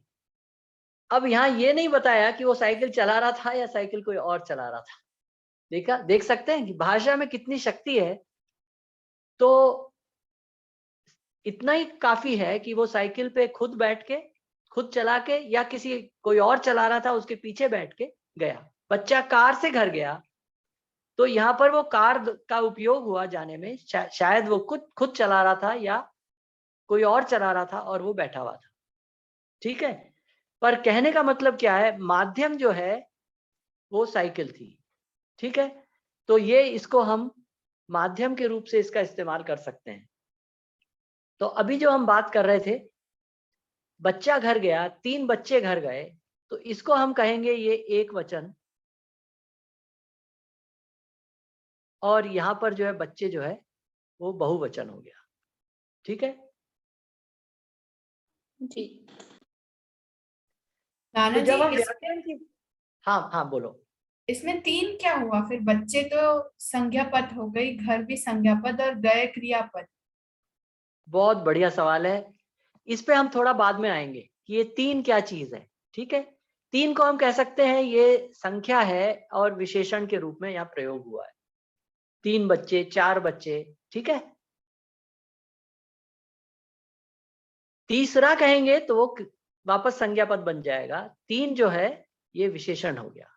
अब यहाँ ये नहीं बताया कि वो साइकिल चला रहा था या साइकिल कोई और चला रहा था। देख सकते हैं कि भाषा में कितनी शक्ति है। तो इतना ही काफी है कि वो साइकिल पे खुद बैठ के, खुद चला के, या किसी कोई और चला रहा था उसके पीछे बैठ के गया। बच्चा कार से घर गया, तो यहाँ पर वो कार का उपयोग हुआ जाने में, शायद वो खुद चला रहा था या कोई और चला रहा था और वो बैठा हुआ था, ठीक है। पर कहने का मतलब क्या है, माध्यम जो है वो साइकिल थी, ठीक है। तो ये इसको हम माध्यम के रूप से इसका इस्तेमाल कर सकते हैं। तो अभी जो हम बात कर रहे थे, बच्चा घर गया, 3 बच्चे घर गए, तो इसको हम कहेंगे ये एक वचन, और यहाँ पर जो है बच्चे जो है वो बहुवचन हो गया, ठीक है। जी। नाना तो जी जब हम व्याकरण की, हाँ हाँ बोलो। इसमें 3 क्या हुआ फिर? बच्चे तो संज्ञा पद हो गई, घर भी संज्ञा पद, और गए क्रियापद। बहुत बढ़िया सवाल है, इस पे हम थोड़ा बाद में आएंगे कि ये 3 क्या चीज है, ठीक है। 3 को हम कह सकते हैं ये संख्या है और विशेषण के रूप में यहाँ प्रयोग हुआ है। 3 बच्चे, 4 बच्चे, ठीक है। तीसरा कहेंगे तो वो वापस संज्ञा पद बन जाएगा। 3 जो है ये विशेषण हो गया।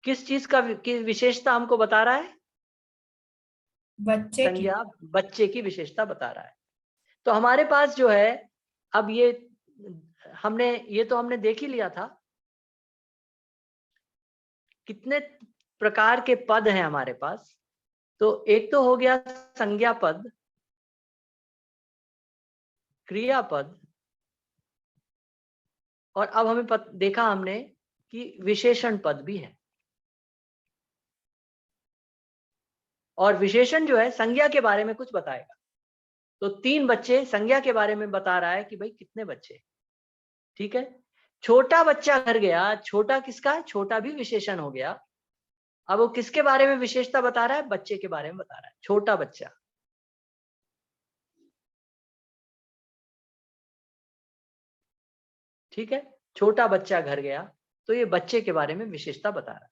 किस चीज का की विशेषता हमको बता रहा है? बच्चे की। संज्ञा बच्चे की विशेषता बता रहा है। तो हमारे पास जो है, अब ये हमने देख ही लिया था कितने प्रकार के पद हैं हमारे पास। तो एक तो हो गया संज्ञा पद, क्रियापद, और अब हमें देखा हमने कि विशेषण पद भी है। और विशेषण जो है संज्ञा के बारे में कुछ बताएगा। तो 3 बच्चे संज्ञा के बारे में बता रहा है कि भाई कितने बच्चे, ठीक है। छोटा बच्चा घर गया, छोटा किसका? छोटा भी विशेषण हो गया। अब वो किसके बारे में विशेषता बता रहा है? बच्चे के बारे में बता रहा है, छोटा बच्चा, ठीक है। छोटा बच्चा घर गया, तो ये बच्चे के बारे में विशेषता बता रहा है।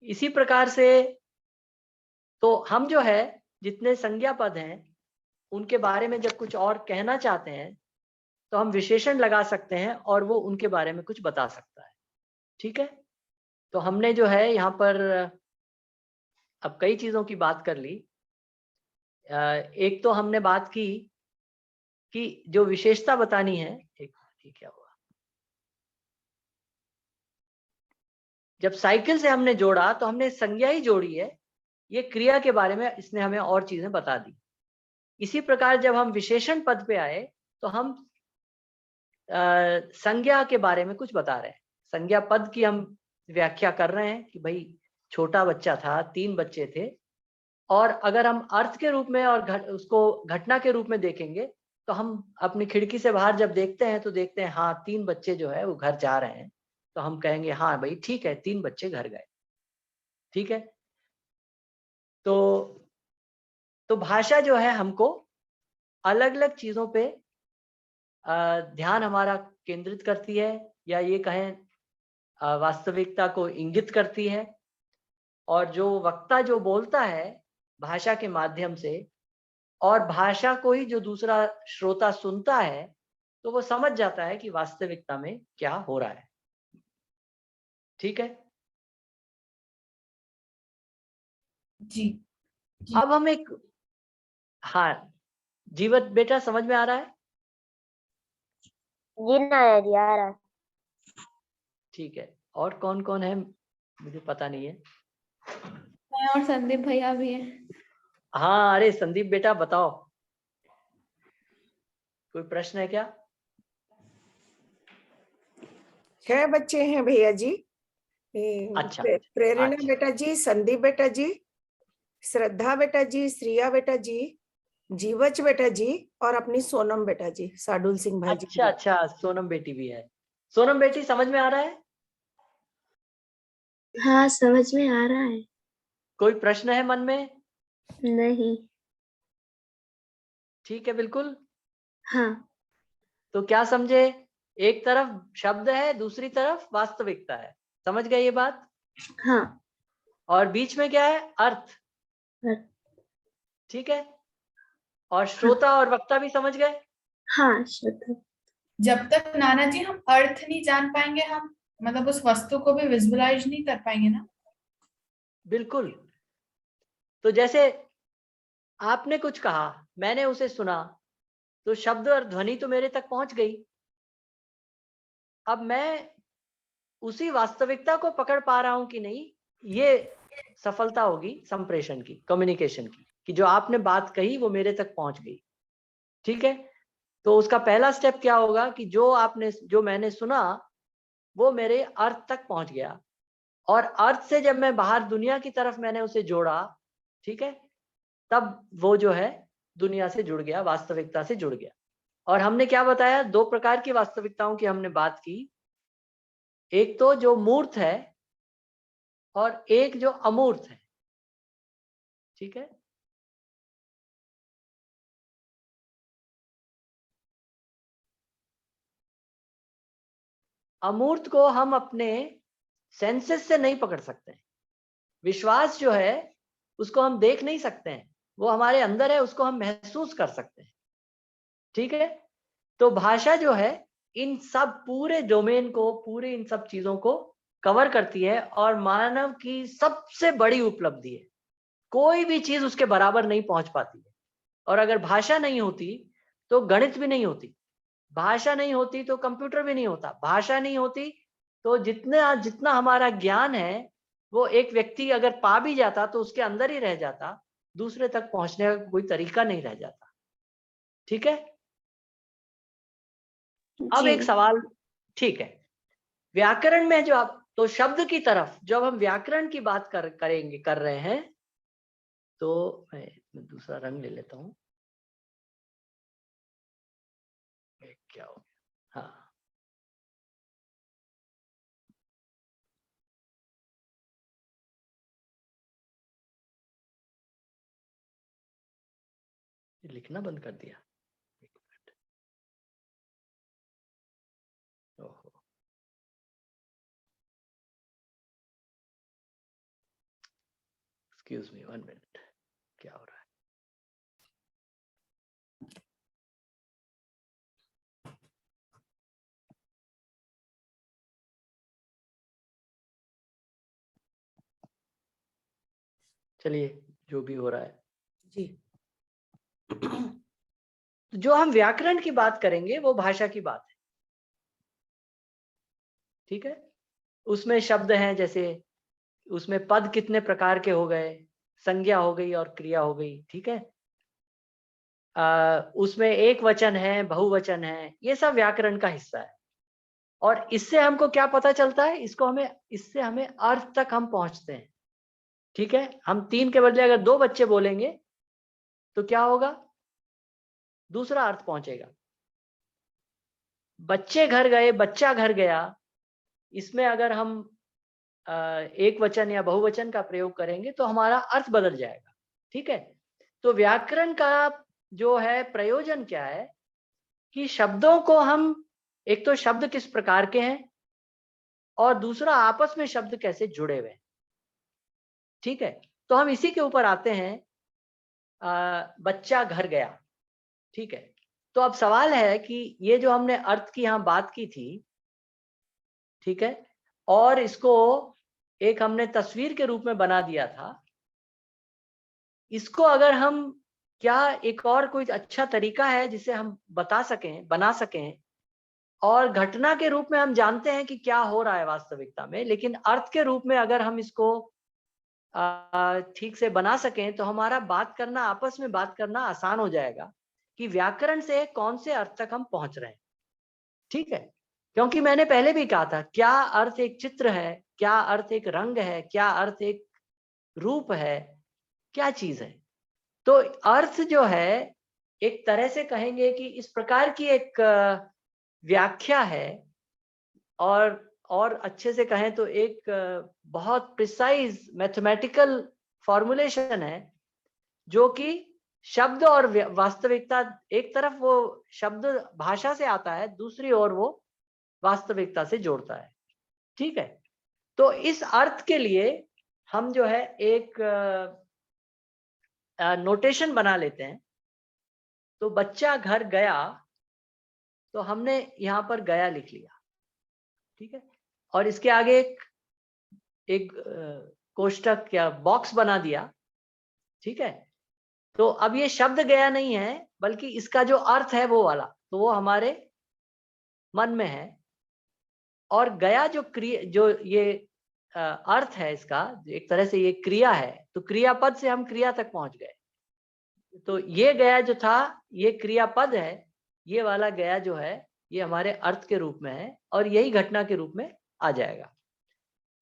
इसी प्रकार से तो हम जो है जितने संज्ञा पद हैं उनके बारे में जब कुछ और कहना चाहते हैं तो हम विशेषण लगा सकते हैं और वो उनके बारे में कुछ बता सकता है, ठीक है। तो हमने जो है यहाँ पर अब कई चीजों की बात कर ली। एक तो हमने बात की कि जो विशेषता बतानी है, एक ये क्या हुआ, जब साइकिल से हमने जोड़ा तो हमने संज्ञा ही जोड़ी है, ये क्रिया के बारे में इसने हमें और चीजें बता दी। इसी प्रकार जब हम विशेषण पद पे आए तो हम संज्ञा के बारे में कुछ बता रहे हैं। संज्ञा पद की हम व्याख्या कर रहे हैं कि भाई छोटा बच्चा था, 3 बच्चे थे। और अगर हम अर्थ के रूप में और उसको घटना के रूप में देखेंगे तो हम अपनी खिड़की से बाहर जब देखते हैं तो देखते हैं हाँ 3 बच्चे जो है वो घर जा रहे हैं, तो हम कहेंगे हाँ भाई ठीक है 3 बच्चे घर गए, ठीक है। तो भाषा जो है हमको अलग अलग चीजों पे ध्यान हमारा केंद्रित करती है, या ये कहें वास्तविकता को इंगित करती है। और जो वक्ता जो बोलता है भाषा के माध्यम से, और भाषा को ही जो दूसरा श्रोता सुनता है, तो वो समझ जाता है कि वास्तविकता में क्या हो रहा है। ठीक है, जी। अब हम एक, हाँ जीवत बेटा समझ में आ रहा है? जी नाया जी आ रहा है। ठीक है, और कौन कौन है मुझे पता नहीं है। मैं और संदीप भैया भी हैं। हाँ, अरे संदीप बेटा बताओ, कोई प्रश्न है क्या? 6 बच्चे हैं भैया जी। अच्छा, प्रेरणा अच्छा। बेटा जी, संदीप बेटा जी, श्रद्धा बेटा जी, श्रिया बेटा जी, जीवच बेटा जी और अपनी सोनम बेटा जी, साडुल सिंह भाई जी। अच्छा अच्छा, सोनम बेटी भी है। सोनम बेटी समझ में आ रहा है? हाँ समझ में आ रहा है। कोई प्रश्न है मन में? नहीं। ठीक है, बिल्कुल। हाँ। तो क्या समझे, एक तरफ शब्द है, दूसरी तरफ वास्तविकता है, समझ गए ये बात? हाँ। और बीच में क्या है? अर्थ। अर्थ। ठीक है, और श्रोता और वक्ता भी समझ गए? हाँ श्रद्धा। जब तक नाना जी हम अर्थ नहीं जान पाएंगे, हम मतलब उस वस्तु को भी विजुअलाइज नहीं कर पाएंगे ना। बिल्कुल। तो जैसे आपने कुछ कहा, मैंने उसे सुना, तो शब्द और ध्वनि तो मेरे तक पहुंच गई। अब मैं उसी वास्तविकता को पकड़ पा रहा हूं कि नहीं, ये सफलता होगी संप्रेषण की, कम्युनिकेशन की, कि जो आपने बात कही वो मेरे तक पहुंच गई। ठीक है, तो उसका पहला स्टेप क्या होगा कि जो मैंने सुना वो मेरे अर्थ तक पहुंच गया, और अर्थ से जब मैं बाहर दुनिया की तरफ मैंने उसे जोड़ा, ठीक है, तब वो जो है दुनिया से जुड़ गया, वास्तविकता से जुड़ गया। और हमने क्या बताया, 2 प्रकार की वास्तविकताओं की हमने बात की, एक तो जो मूर्त है और एक जो अमूर्त है। ठीक है, अमूर्त को हम अपने सेंसेस से नहीं पकड़ सकते। विश्वास जो है उसको हम देख नहीं सकते हैं, वो हमारे अंदर है, उसको हम महसूस कर सकते हैं। ठीक है, तो भाषा जो है इन सब पूरे डोमेन को, पूरे इन सब चीजों को कवर करती है, और मानव की सबसे बड़ी उपलब्धि है। कोई भी चीज उसके बराबर नहीं पहुंच पाती है। और अगर भाषा नहीं होती तो गणित भी नहीं होती, भाषा नहीं होती तो कंप्यूटर भी नहीं होता, भाषा नहीं होती तो जितना जितना हमारा ज्ञान है वो एक व्यक्ति अगर पा भी जाता तो उसके अंदर ही रह जाता, दूसरे तक पहुंचने का कोई तरीका नहीं रह जाता। ठीक है, अब जी। एक सवाल। ठीक है, व्याकरण में जो आप, तो शब्द की तरफ जब हम व्याकरण की बात कर रहे हैं, तो मैं दूसरा रंग ले लेता हूं। क्या हो गया? हाँ, लिखना बंद कर दिया। एक मिनट। ओहो, एक्सक्यूज मी 1 मिनट, क्या हो रहा है? चलिए, जो भी हो रहा है जी। तो जो हम व्याकरण की बात करेंगे वो भाषा की बात है। ठीक है, उसमें शब्द हैं, जैसे उसमें पद कितने प्रकार के हो गए, संज्ञा हो गई और क्रिया हो गई। ठीक है, उसमें एक वचन है, बहुवचन है, ये सब व्याकरण का हिस्सा है। और इससे हमको क्या पता चलता है, इससे हमें अर्थ तक हम पहुंचते हैं। ठीक है, हम 3 के बदले अगर 2 बच्चे बोलेंगे तो क्या होगा, दूसरा अर्थ पहुंचेगा। बच्चे घर गए, बच्चा घर गया, इसमें अगर हम एक वचन या बहुवचन का प्रयोग करेंगे तो हमारा अर्थ बदल जाएगा। ठीक है, तो व्याकरण का जो है प्रयोजन क्या है कि शब्दों को हम, एक तो शब्द किस प्रकार के हैं और दूसरा आपस में शब्द कैसे जुड़े हुए हैं। ठीक है, तो हम इसी के ऊपर आते हैं। बच्चा घर गया, ठीक है। तो अब सवाल है कि ये जो हमने अर्थ की यहाँ बात की थी, ठीक है, और इसको एक हमने तस्वीर के रूप में बना दिया था, इसको अगर हम, क्या एक और कोई अच्छा तरीका है जिसे हम बता सकें, बना सकें, और घटना के रूप में हम जानते हैं कि क्या हो रहा है वास्तविकता में, लेकिन अर्थ के रूप में अगर हम इसको ठीक से बना सकें तो हमारा बात करना, आपस में बात करना आसान हो जाएगा कि व्याकरण से कौन से अर्थ तक हम पहुंच रहे हैं, ठीक है। क्योंकि मैंने पहले भी कहा था, क्या अर्थ एक चित्र है, क्या अर्थ एक रंग है, क्या अर्थ एक रूप है, क्या चीज है। तो अर्थ जो है, एक तरह से कहेंगे कि इस प्रकार की एक व्याख्या है, और अच्छे से कहें तो एक बहुत प्रिसाइज मैथमेटिकल फॉर्मुलेशन है, जो कि शब्द और वास्तविकता, एक तरफ वो शब्द भाषा से आता है, दूसरी ओर वो वास्तविकता से जोड़ता है, ठीक है। तो इस अर्थ के लिए हम जो है एक नोटेशन बना लेते हैं। तो बच्चा घर गया, तो हमने यहाँ पर गया लिख लिया, ठीक है, और इसके आगे एक कोष्टक या बॉक्स बना दिया, ठीक है। तो अब ये शब्द गया नहीं है, बल्कि इसका जो अर्थ है वो वाला, तो वो हमारे मन में है। और गया जो ये अर्थ है इसका, एक तरह से ये क्रिया है, तो क्रियापद से हम क्रिया तक पहुंच गए। तो ये गया जो था, ये क्रियापद है, ये वाला गया जो है, ये हमारे अर्थ के रूप में है, और यही घटना के रूप में आ जाएगा।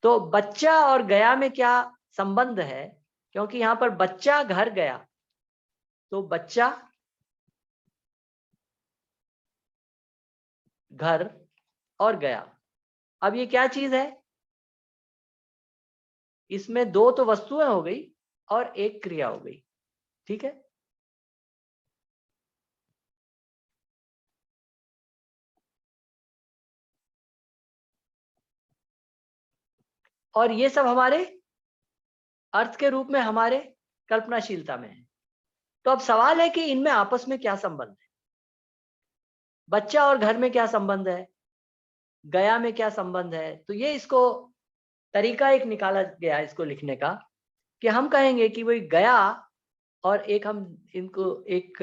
तो बच्चा और गया में क्या संबंध है, क्योंकि यहाँ पर बच्चा घर गया, तो बच्चा घर और गया। अब ये क्या चीज है, इसमें दो तो वस्तुएं हो गई और एक क्रिया हो गई, ठीक है। और ये सब हमारे अर्थ के रूप में हमारे कल्पनाशीलता में है। तो अब सवाल है कि इनमें आपस में क्या संबंध है, बच्चा और घर में क्या संबंध है, गया में क्या संबंध है। तो ये इसको तरीका एक निकाला गया इसको लिखने का, कि हम कहेंगे कि वही गया, और एक हम इनको एक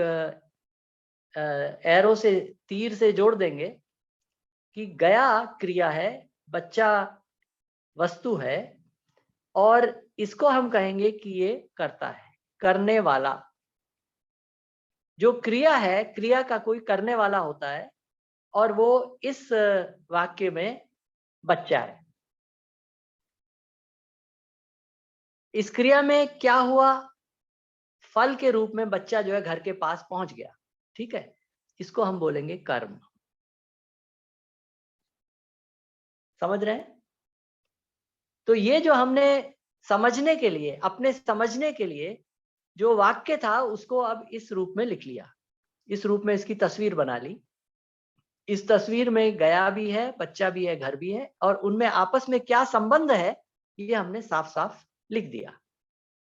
एरो से, तीर से जोड़ देंगे कि गया क्रिया है, बच्चा वस्तु है, और इसको हम कहेंगे कि ये करता है, करने वाला। जो क्रिया है, क्रिया का कोई करने वाला होता है, और वो इस वाक्य में बच्चा है। इस क्रिया में क्या हुआ, फल के रूप में बच्चा जो है घर के पास पहुंच गया, ठीक है। इसको हम बोलेंगे कर्म। समझ रहे हैं। तो ये जो हमने समझने के लिए, अपने समझने के लिए जो वाक्य था, उसको अब इस रूप में लिख लिया, इस रूप में इसकी तस्वीर बना ली। इस तस्वीर में गया भी है, बच्चा भी है, घर भी है, और उनमें आपस में क्या संबंध है, ये हमने साफ साफ लिख दिया,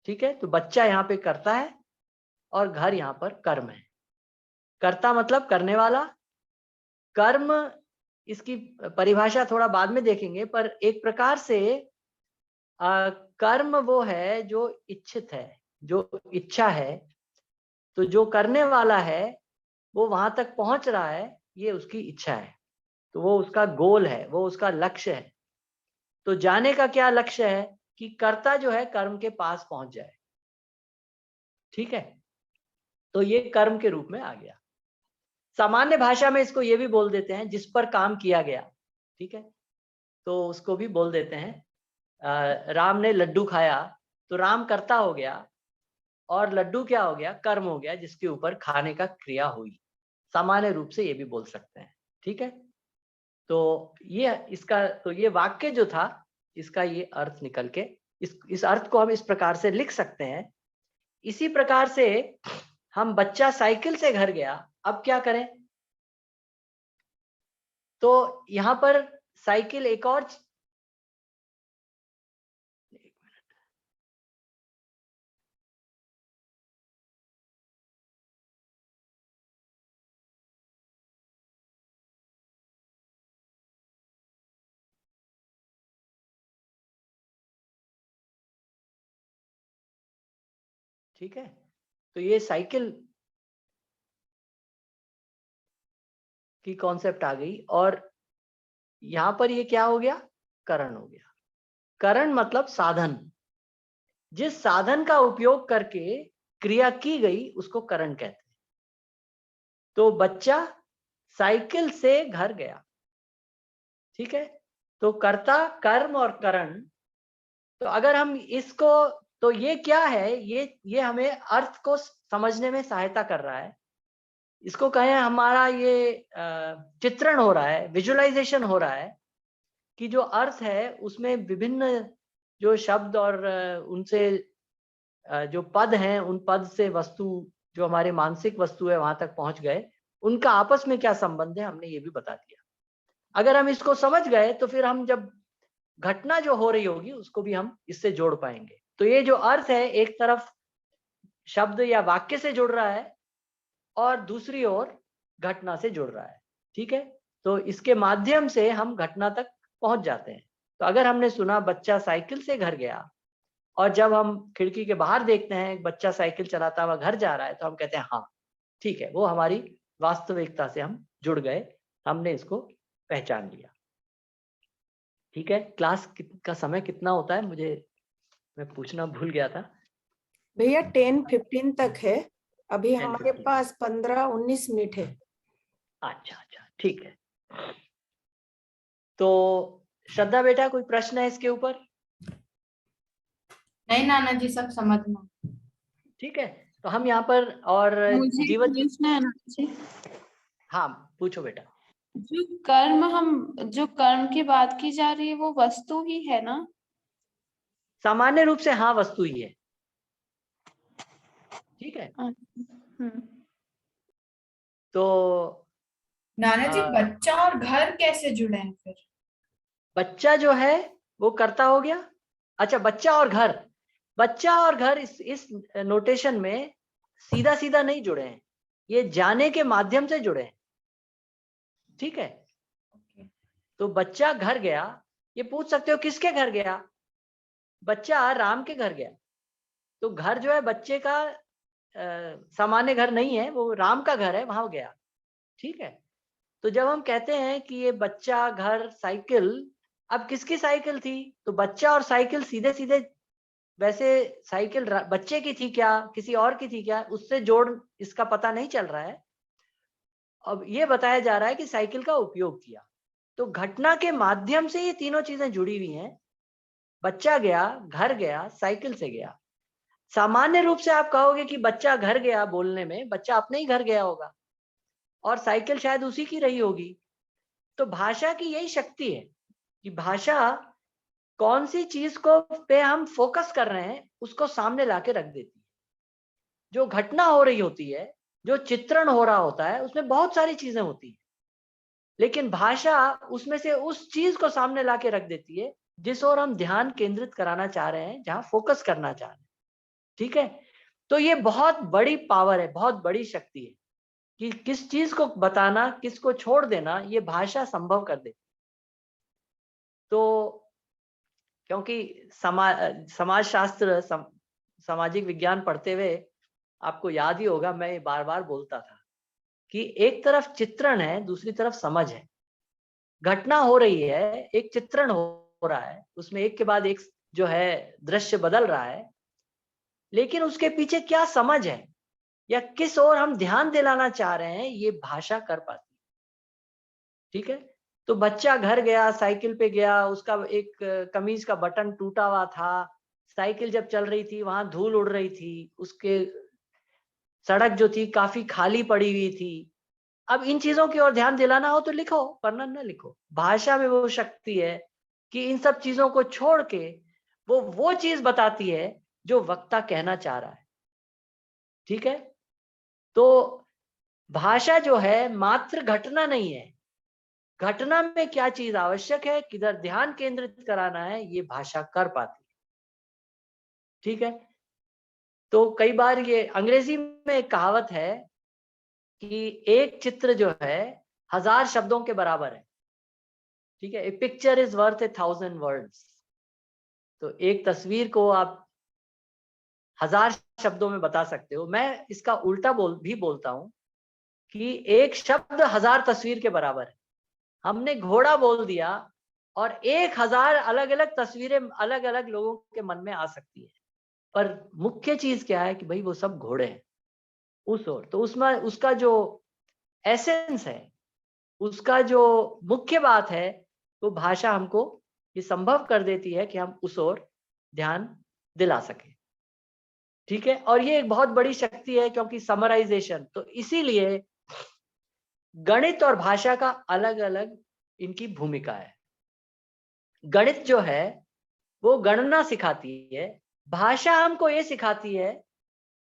ठीक है। तो बच्चा यहाँ पे करता है, और घर यहाँ पर कर्म है। कर्ता मतलब करने वाला, कर्म इसकी परिभाषा थोड़ा बाद में देखेंगे, पर एक प्रकार से कर्म वो है जो इच्छित है, जो इच्छा है। तो जो करने वाला है वो वहां तक पहुंच रहा है, ये उसकी इच्छा है, तो वो उसका गोल है, वो उसका लक्ष्य है। तो जाने का क्या लक्ष्य है, कि कर्ता जो है कर्म के पास पहुंच जाए, ठीक है। तो ये कर्म के रूप में आ गया। सामान्य भाषा में इसको ये भी बोल देते हैं जिस पर काम किया गया, ठीक है। तो उसको भी बोल देते हैं, राम ने लड्डू खाया, तो राम कर्ता हो गया, और लड्डू क्या हो गया, कर्म हो गया, जिसके ऊपर खाने का क्रिया हुई। सामान्य रूप से ये भी बोल सकते हैं, ठीक है। तो ये इसका, तो ये वाक्य जो था, इसका ये अर्थ निकल के, इस अर्थ को हम इस प्रकार से लिख सकते हैं। इसी प्रकार से हम बच्चा साइकिल से घर गया, अब क्या करें। तो यहां पर साइकिल एक और ठीक है, तो ये साइकिल की कॉन्सेप्ट आ गई। और यहां पर ये क्या हो गया, करण हो गया। करण मतलब साधन, जिस साधन का उपयोग करके क्रिया की गई उसको करण कहते हैं। तो बच्चा साइकिल से घर गया, ठीक है, तो कर्ता, कर्म और करण। तो अगर हम इसको, तो ये क्या है, ये हमें अर्थ को समझने में सहायता कर रहा है। इसको कहें हमारा ये चित्रण हो रहा है, विजुअलाइजेशन हो रहा है कि जो अर्थ है उसमें विभिन्न जो शब्द और उनसे जो पद हैं, उन पद से वस्तु, जो हमारे मानसिक वस्तु है वहां तक पहुंच गए, उनका आपस में क्या संबंध है, हमने ये भी बता दिया। अगर हम इसको समझ गए तो फिर हम जब घटना जो हो रही होगी उसको भी हम इससे जोड़ पाएंगे। तो ये जो अर्थ है एक तरफ शब्द या वाक्य से जुड़ रहा है और दूसरी ओर घटना से जुड़ रहा है, ठीक है। तो इसके माध्यम से हम घटना तक पहुंच जाते हैं। तो अगर हमने सुना बच्चा साइकिल से घर गया, और जब हम खिड़की के बाहर देखते हैं एक बच्चा साइकिल चलाता हुआ घर जा रहा है, तो हम कहते हैं हाँ ठीक है, वो हमारी वास्तविकता से हम जुड़ गए, हमने इसको पहचान लिया। ठीक है, क्लास का समय कितना होता है, मैं पूछना भूल गया था। भैया 10:15 तक है, अभी 10:15 हमारे पास 15-19 मिनट है। अच्छा अच्छा, ठीक है। तो श्रद्धा बेटा, कोई प्रश्न है इसके ऊपर? नहीं नाना जी, सब समझना। ठीक है, तो हम यहाँ पर और मुझे जीवन, प्रश्न है ना जी। हाँ पूछो बेटा। जो कर्म की बात की जा रही है वो वस्तु ही है ना? सामान्य रूप से हाँ, वस्तु ही है, ठीक है। तो नाना जी, बच्चा और घर कैसे जुड़े हैं फिर? बच्चा जो है वो कर्ता हो गया। अच्छा, बच्चा और घर इस नोटेशन में सीधा सीधा नहीं जुड़े हैं, ये जाने के माध्यम से जुड़े हैं, ठीक है। तो बच्चा घर गया, ये पूछ सकते हो किसके घर गया? बच्चा राम के घर गया। तो घर जो है बच्चे का सामान्य घर नहीं है, वो राम का घर है, वहां गया, ठीक है। तो जब हम कहते हैं कि ये बच्चा, घर, साइकिल, अब किसकी साइकिल थी? तो बच्चा और साइकिल सीधे सीधे, वैसे साइकिल बच्चे की थी क्या, किसी और की थी क्या, उससे जोड़ इसका पता नहीं चल रहा है। अब ये बताया जा रहा है कि साइकिल का उपयोग किया। तो घटना के माध्यम से ये तीनों चीजें जुड़ी हुई हैं। बच्चा गया, घर गया, साइकिल से गया। सामान्य रूप से आप कहोगे कि बच्चा घर गया, बोलने में बच्चा अपने ही घर गया होगा और साइकिल शायद उसी की रही होगी। तो भाषा की यही शक्ति है कि भाषा कौन सी चीज को पे हम फोकस कर रहे हैं उसको सामने लाके रख देती है। जो घटना हो रही होती है, जो चित्रण हो रहा होता है, उसमें बहुत सारी चीजें होती हैं, लेकिन भाषा उसमें से उस चीज को सामने लाके रख देती है जिस ओर हम ध्यान केंद्रित कराना चाह रहे हैं, जहां फोकस करना चाह रहे हैं, ठीक है। तो ये बहुत बड़ी पावर है, बहुत बड़ी शक्ति है कि किस चीज को बताना, किसको छोड़ देना, ये भाषा संभव कर देती। तो क्योंकि समाजशास्त्र, सामाजिक विज्ञान पढ़ते हुए आपको याद ही होगा, मैं बार बार बोलता था कि एक तरफ चित्रण है, दूसरी तरफ समझ है। घटना हो रही है, एक चित्रण हो रहा है, उसमें एक के बाद एक जो है दृश्य बदल रहा है, लेकिन उसके पीछे क्या समझ है या किस ओर हम ध्यान दिलाना चाह रहे हैं, ये भाषा कर पाती है, ठीक है। तो बच्चा घर गया, साइकिल पे गया, उसका एक कमीज का बटन टूटा हुआ था, साइकिल जब चल रही थी वहां धूल उड़ रही थी, उसके सड़क जो थी काफी खाली पड़ी हुई थी। अब इन चीजों की ओर ध्यान दिलाना हो तो लिखो, वरना न लिखो। भाषा में वो शक्ति है कि इन सब चीजों को छोड़ के वो चीज बताती है जो वक्ता कहना चाह रहा है, ठीक है। तो भाषा जो है मात्र घटना नहीं है, घटना में क्या चीज आवश्यक है, किधर ध्यान केंद्रित कराना है, ये भाषा कर पाती है, ठीक है। तो कई बार ये अंग्रेजी में एक कहावत है कि एक चित्र जो है 1000 शब्दों के बराबर है, ठीक है। ए पिक्चर इज वर्थ 1000 वर्ड्स। तो एक तस्वीर को आप 1000 शब्दों में बता सकते हो। मैं इसका उल्टा भी बोलता हूँ कि एक शब्द 1000 तस्वीर के बराबर है। हमने घोड़ा बोल दिया और 1000 अलग अलग तस्वीरें अलग अलग लोगों के मन में आ सकती है, पर मुख्य चीज क्या है कि भाई वो सब घोड़े हैं उस ओर। तो उसमें उसका जो एसेंस है, उसका जो मुख्य बात है, वो भाषा हमको ये संभव कर देती है कि हम उस ओर ध्यान दिला सके। ठीक है, और ये एक बहुत बड़ी शक्ति है, क्योंकि समराइजेशन, तो इसीलिए गणित और भाषा का अलग अलग इनकी भूमिका है। गणित जो है वो गणना सिखाती है, भाषा हमको ये सिखाती है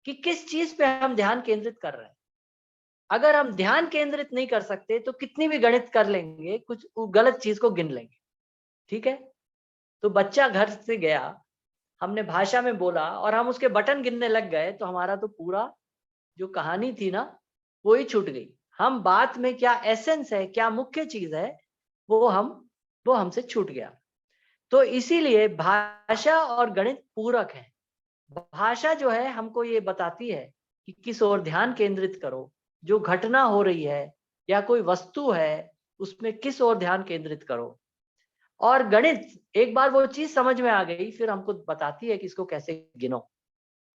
कि किस चीज पे हम ध्यान केंद्रित कर रहे हैं। अगर हम ध्यान केंद्रित नहीं कर सकते तो कितनी भी गणित कर लेंगे, कुछ गलत चीज को गिन लेंगे। ठीक है, तो बच्चा घर से गया, हमने भाषा में बोला और हम उसके बटन गिनने लग गए, तो हमारा तो पूरा जो कहानी थी ना वो ही छूट गई। हम बात में क्या एसेंस है, क्या मुख्य चीज है, वो हमसे छूट गया। तो इसीलिए भाषा और गणित पूरक है। भाषा जो है हमको ये बताती है कि किस ओर ध्यान केंद्रित करो, जो घटना हो रही है या कोई वस्तु है उसमें किस ओर ध्यान केंद्रित करो। और गणित एक बार वो चीज समझ में आ गई, फिर हमको बताती है कि इसको कैसे गिनो।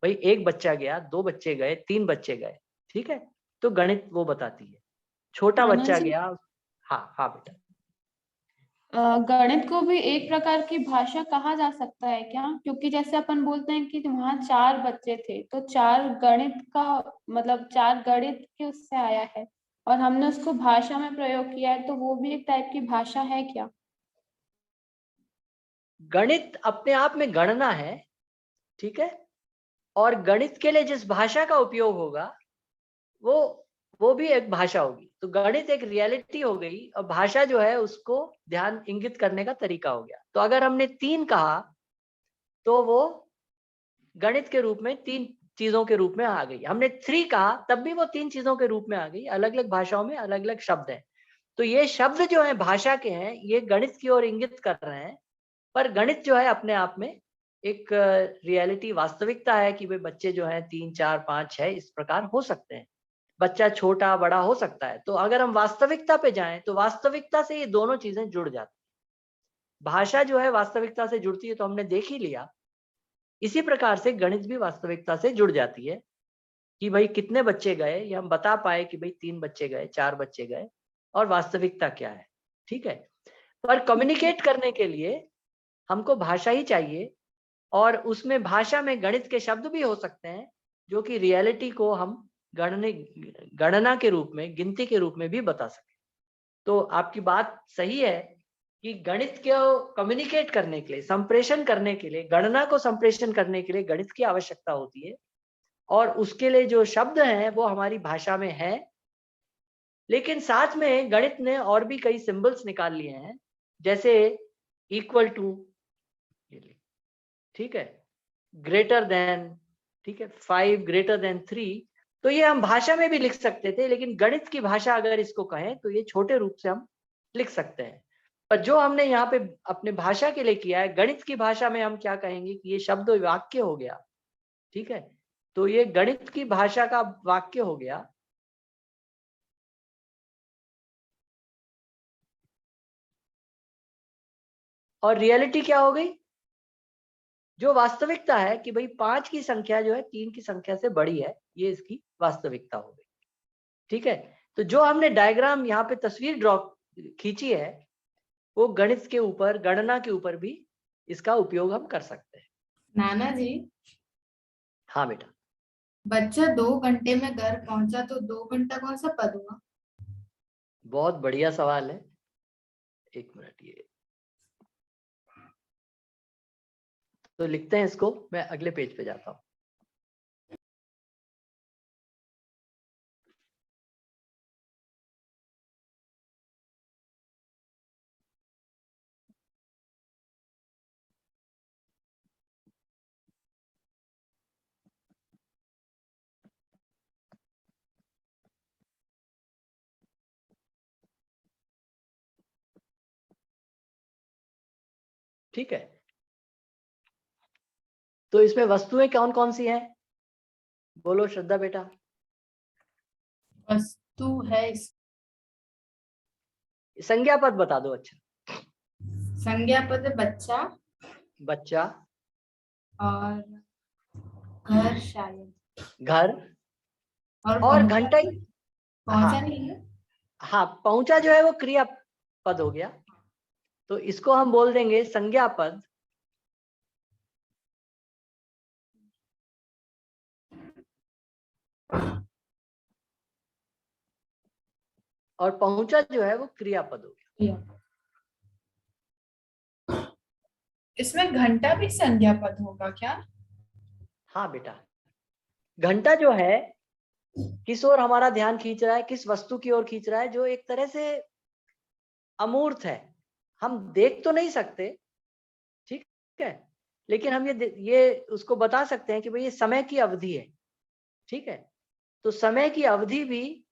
भाई एक बच्चा गया, 2 बच्चे गए, 3 बच्चे गए, ठीक है, तो गणित वो बताती है। छोटा नाना बच्चा जी, गया। हाँ हाँ बेटा। गणित को भी एक प्रकार की भाषा कहा जा सकता है क्या? क्योंकि जैसे अपन बोलते हैं कि वहाँ 4 बच्चे थे, तो 4 गणित का मतलब 4 गणित के उससे आया है, और हमने उसको भाषा में प्रयोग किया है, तो वो भी एक टाइप की भाषा है क्या? गणित अपने आप में गणना है, ठीक है, और गणित के लिए जिस भाषा का उपयोग होगा वो वो भी एक भाषा होगी। तो गणित एक रियलिटी हो गई और भाषा जो है उसको ध्यान इंगित करने का तरीका हो गया। तो अगर हमने 3 कहा तो वो गणित के रूप में 3 चीजों के रूप में आ गई। हमने 3 कहा तब भी वो 3 चीजों के रूप में आ गई। अलग अलग भाषाओं में अलग अलग शब्द हैं। तो ये शब्द जो है भाषा के हैं, ये गणित की ओर इंगित कर रहे हैं। पर गणित जो है अपने आप में एक रियलिटी, वास्तविकता है कि भाई बच्चे जो हैं 3 4 5 6 इस प्रकार हो सकते हैं। बच्चा छोटा बड़ा हो सकता है। तो अगर हम वास्तविकता पे जाएं तो वास्तविकता से ये दोनों चीजें जुड़ जाती हैं। भाषा जो है वास्तविकता से जुड़ती है, तो हमने देख ही लिया। इसी प्रकार से गणित भी वास्तविकता से जुड़ जाती है कि भाई कितने बच्चे गए, ये हम बता पाए कि भाई 3 बच्चे गए, 4 बच्चे गए, और वास्तविकता क्या है। ठीक है, पर कम्युनिकेट करने के लिए हमको भाषा ही चाहिए, और उसमें भाषा में गणित के शब्द भी हो सकते हैं जो कि रियलिटी को हम गणना के रूप में, गिनती के रूप में भी बता सके। तो आपकी बात सही है कि गणित को कम्युनिकेट करने के लिए, संप्रेषण करने के लिए, गणना को संप्रेषण करने के लिए गणित की आवश्यकता होती है, और उसके लिए जो शब्द हैं वो हमारी भाषा में है। लेकिन साथ में गणित ने और भी कई सिंबल्स निकाल लिए हैं, जैसे इक्वल टू, ठीक है, ग्रेटर देन, ठीक है, 5 ग्रेटर देन 3। तो ये हम भाषा में भी लिख सकते थे, लेकिन गणित की भाषा अगर इसको कहें तो ये छोटे रूप से हम लिख सकते हैं। पर जो हमने यहाँ पे अपने भाषा के लिए किया है, गणित की भाषा में हम क्या कहेंगे कि ये शब्द वाक्य हो गया। ठीक है, तो ये गणित की भाषा का वाक्य हो गया। और रियलिटी क्या हो गई, जो वास्तविकता है कि भाई 5 की संख्या जो है 3 की संख्या से बड़ी है, ये इसकी वास्तविकता हो गई। ठीक है, तो जो हमने डायग्राम यहाँ पे तस्वीर ड्रॉ खींची है, वो गणित के ऊपर, गणना के ऊपर भी इसका उपयोग हम कर सकते हैं। नाना जी, हाँ बेटा। बच्चा 2 घंटे में घर पहुंचा तो 2 घंटा कौन सा पद हुआ? बहुत बढ़िया सवाल है, एक मिनट। ये तो लिखते हैं इसको, मैं अगले पेज पे जाता हूँ। ठीक है, तो इसमें वस्तुएं कौन कौन सी हैं? बोलो श्रद्धा बेटा। वस्तु है संज्ञा पद बता दो। अच्छा, संज्ञा पद है बच्चा बच्चा, और घर शायद, घर, और पहुंचा। घंटा। पहुंचा हाँ नहीं है। हाँ, पहुंचा जो है वो क्रिया पद हो गया, तो इसको हम बोल देंगे संज्ञा पद। और पहुंचा जो है वो क्रियापद हो गया। इसमें घंटा भी संज्ञा पद होगा क्या? हाँ बेटा, घंटा जो है किस ओर हमारा ध्यान खींच रहा है, किस वस्तु की ओर खींच रहा है, जो एक तरह से अमूर्त है, हम देख तो नहीं सकते, ठीक है, लेकिन हम ये उसको बता सकते हैं कि भाई ये समय की अवधि है, ठीक है। तो समय की अवधि भी,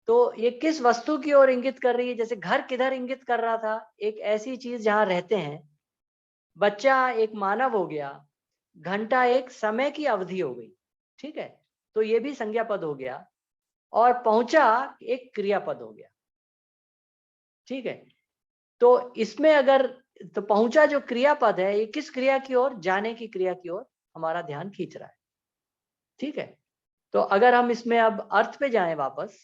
तो ये किस वस्तु की ओर इंगित कर रही है, जैसे घर किधर इंगित कर रहा था, एक ऐसी चीज जहां रहते हैं। बच्चा एक मानव हो गया, घंटा एक समय की अवधि हो गई, ठीक है, तो ये भी संज्ञा पद हो गया। और पहुंचा एक क्रियापद हो गया, ठीक है। तो इसमें अगर, तो पहुंचा जो क्रियापद है, ये किस क्रिया की ओर, जाने की क्रिया की ओर हमारा ध्यान खींच रहा है, ठीक है। तो अगर हम इसमें अब अर्थ पे जाएं वापस,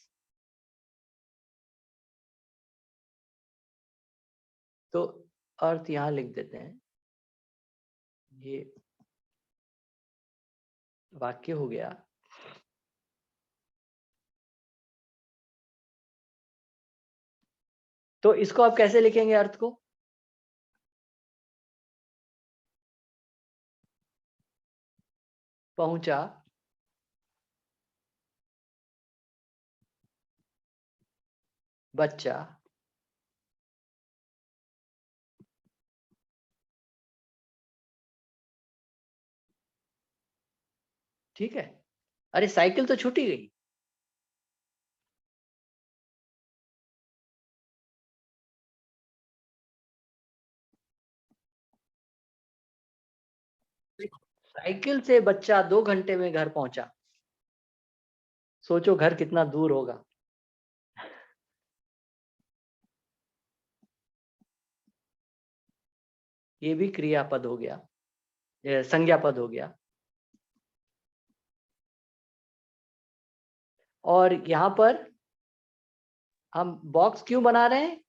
तो अर्थ यहां लिख देते हैं। ये वाक्य हो गया। तो इसको आप कैसे लिखेंगे अर्थ को? पहुंचा, बच्चा, ठीक है। अरे साइकिल तो छूटी गई। साइकिल से बच्चा 2 घंटे में घर पहुंचा। सोचो घर कितना दूर होगा। ये भी क्रियापद हो गया, संज्ञा पद हो गया। और यहाँ पर हम बॉक्स क्यों बना रहे हैं?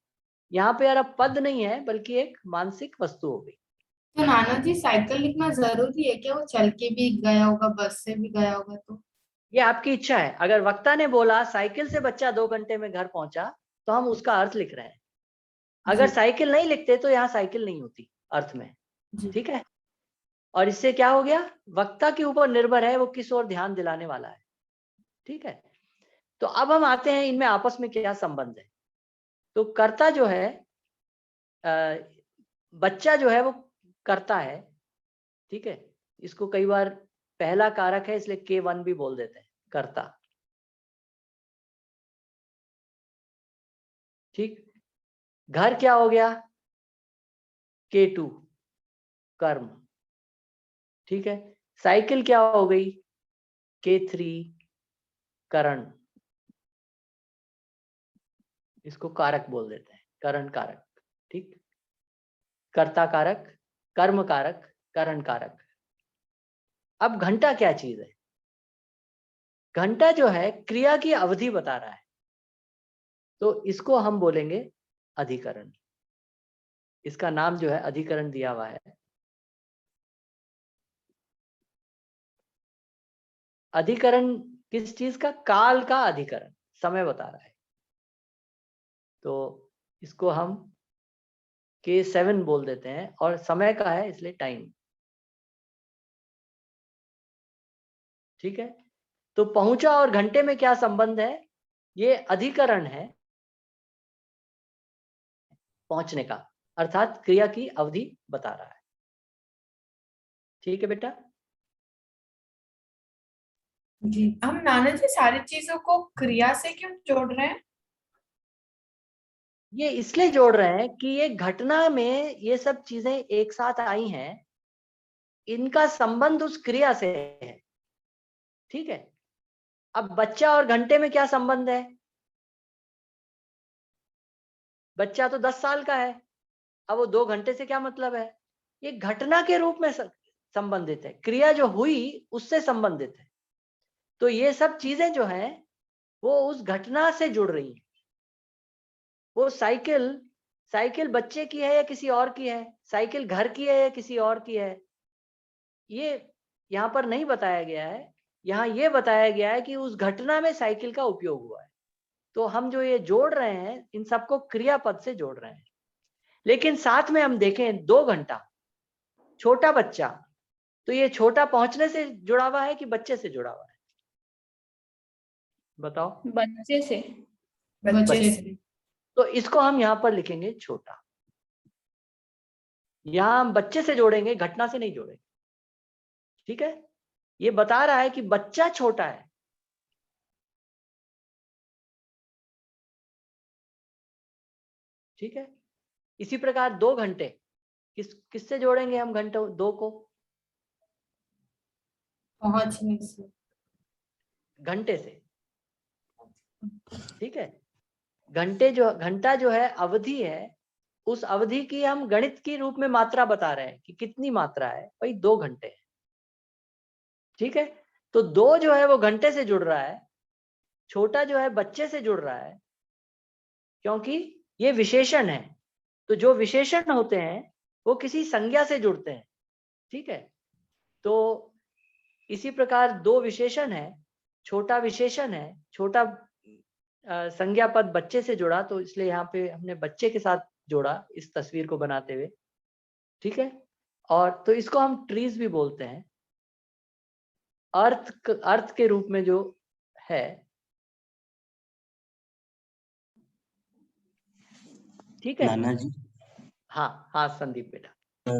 यहाँ पे यार अब पद नहीं है, बल्कि एक मानसिक वस्तु हो गई। तो नाना जी, साइकिल लिखना जरूरी है क्या? वो चल के भी गया होगा, बस से भी गया होगा, तो ये आपकी इच्छा है। अगर वक्ता ने बोला साइकिल से बच्चा 2 घंटे में घर पहुंचा, तो हम उसका अर्थ लिख रहे हैं। अगर जी। साइकिल नहीं लिखते तो यहाँ साइकिल नहीं होती अर्थ में, जी। ठीक है। और इससे क्या हो गया, वक्ता के ऊपर निर्भर है वो किस ओर ध्यान दिलाने वाला है, ठीक है। तो अब हम आते हैं इनमें आपस में क्या संबंध है। तो कर्ता जो है, बच्चा जो है वो कर्ता है, ठीक है। इसको कई बार पहला कारक है, इसलिए K1 भी बोल देते हैं, कर्ता, ठीक। घर क्या हो गया, K2 कर्म, ठीक है। साइकिल क्या हो गई, K3 करण, इसको कारक बोल देते हैं, करण कारक, ठीक। कर्ता कारक, कर्म कारक, करण कारक। अब घंटा क्या चीज है? घंटा जो है क्रिया की अवधि बता रहा है, तो इसको हम बोलेंगे अधिकरण। इसका नाम जो है अधिकरण दिया हुआ है। अधिकरण किस चीज का? काल का अधिकरण, समय बता रहा है। तो इसको हम K7 बोल देते हैं, और समय का है इसलिए टाइम, ठीक है। तो पहुंचा और घंटे में क्या संबंध है? ये अधिकरण है पहुंचने का, अर्थात क्रिया की अवधि बता रहा है, ठीक है बेटा। जी, हम नाना जी सारी चीजों को क्रिया से क्यों जोड़ रहे हैं? ये इसलिए जोड़ रहे हैं कि ये घटना में ये सब चीजें एक साथ आई हैं, इनका संबंध उस क्रिया से है। ठीक है, अब बच्चा और घंटे में क्या संबंध है? बच्चा तो 10 साल का है, अब वो 2 घंटे से क्या मतलब है? ये घटना के रूप में संबंधित है, क्रिया जो हुई उससे संबंधित है। तो ये सब चीजें जो हैं वो उस घटना से जुड़ रही हैं। वो साइकिल बच्चे की है या किसी और की है, साइकिल घर की है या किसी और की है, ये यहाँ पर नहीं बताया गया है। यहाँ ये बताया गया है कि उस घटना में साइकिल का उपयोग हुआ है। तो हम जो ये जोड़ रहे हैं इन सबको क्रियापद से जोड़ रहे हैं। लेकिन साथ में हम देखें 2 घंटा, छोटा बच्चा, तो ये छोटा पहुंचने से जुड़ा हुआ है कि बच्चे से जुड़ा हुआ है? बताओ। बच्चे से। बच्चे से। तो इसको हम यहाँ पर लिखेंगे छोटा। यहाँ हम बच्चे से जोड़ेंगे, घटना से नहीं जोड़ेंगे। ठीक है, ये बता रहा है कि बच्चा छोटा है। ठीक है, इसी प्रकार 2 घंटे किससे जोड़ेंगे हम? घंटों 2 को पहुंचने से। घंटे से। ठीक है, घंटा जो है अवधि है, उस अवधि की हम गणित के रूप में मात्रा बता रहे हैं कि कितनी मात्रा है भाई, 2 घंटे है। ठीक है, तो 2 जो है वो घंटे से जुड़ रहा है, छोटा जो है बच्चे से जुड़ रहा है, क्योंकि ये विशेषण है। तो जो विशेषण होते हैं वो किसी संज्ञा से जुड़ते हैं। ठीक है, तो इसी प्रकार 2 विशेषण है, छोटा विशेषण है, छोटा संज्ञा पद बच्चे से जुड़ा, तो इसलिए यहाँ पे हमने बच्चे के साथ जोड़ा इस तस्वीर को बनाते हुए। ठीक है, और तो इसको हम ट्रीज भी बोलते हैं, अर्थ के रूप में जो है। ठीक है, नाना जी, हाँ हाँ संदीप बेटा।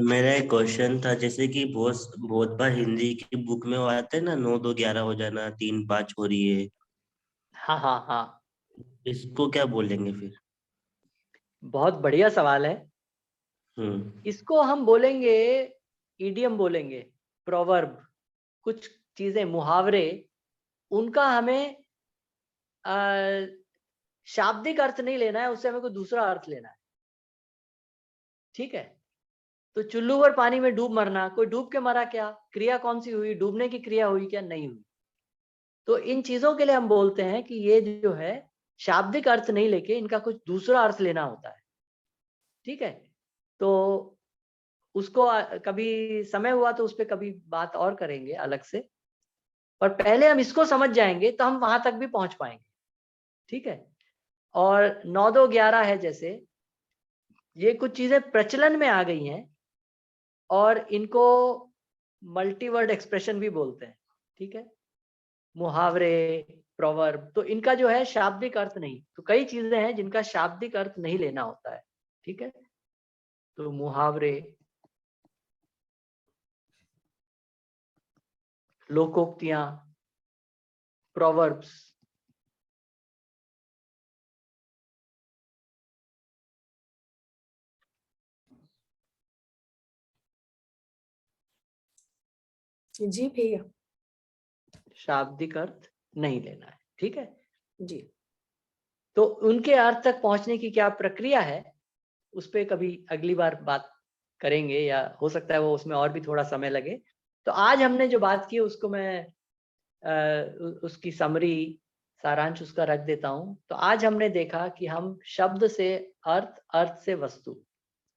मेरा एक क्वेश्चन था, जैसे कि बहुत बहुत बार हिंदी की बुक में वो आते हैं ना, 9 2 11 हो जाना, 3 5 हो रही है, हाँ हाँ हाँ, इसको क्या बोलेंगे फिर? बहुत बढ़िया सवाल है। इसको हम बोलेंगे, इडियम बोलेंगे, प्रोवर्ब, कुछ चीजें, मुहावरे, उनका हमें शाब्दिक अर्थ नहीं लेना है, उससे हमें कोई दूसरा अर्थ लेना है। ठीक है, तो चुल्लू पर पानी में डूब मरना, कोई डूब के मरा क्या? क्रिया कौन सी हुई? डूबने की क्रिया हुई क्या? नहीं हुई। तो इन चीजों के लिए हम बोलते हैं कि ये जो है शाब्दिक अर्थ नहीं लेके इनका कुछ दूसरा अर्थ लेना होता है। ठीक है, तो उसको कभी समय हुआ तो उस पर कभी बात और करेंगे अलग से, पर पहले हम इसको समझ जाएंगे तो हम वहां तक भी पहुंच पाएंगे। ठीक है, और 9 2 11 है, जैसे ये कुछ चीजें प्रचलन में आ गई हैं और इनको मल्टीवर्ड एक्सप्रेशन भी बोलते हैं। ठीक है, मुहावरे, प्रोवर्ब, तो इनका जो है शाब्दिक अर्थ नहीं, तो कई चीजें हैं जिनका शाब्दिक अर्थ नहीं लेना होता है। ठीक है, तो मुहावरे, लोकोक्तियां, प्रोवर्ब्स, जी भैया। शाब्दिक अर्थ नहीं लेना है। ठीक है जी, तो उनके अर्थ तक पहुंचने की क्या प्रक्रिया है, उस पर कभी अगली बार बात करेंगे, या हो सकता है वो उसमें और भी थोड़ा समय लगे। तो आज हमने जो बात की उसको मैं उसकी समरी, सारांश उसका रख देता हूं। तो आज हमने देखा कि हम शब्द से अर्थ, अर्थ से वस्तु।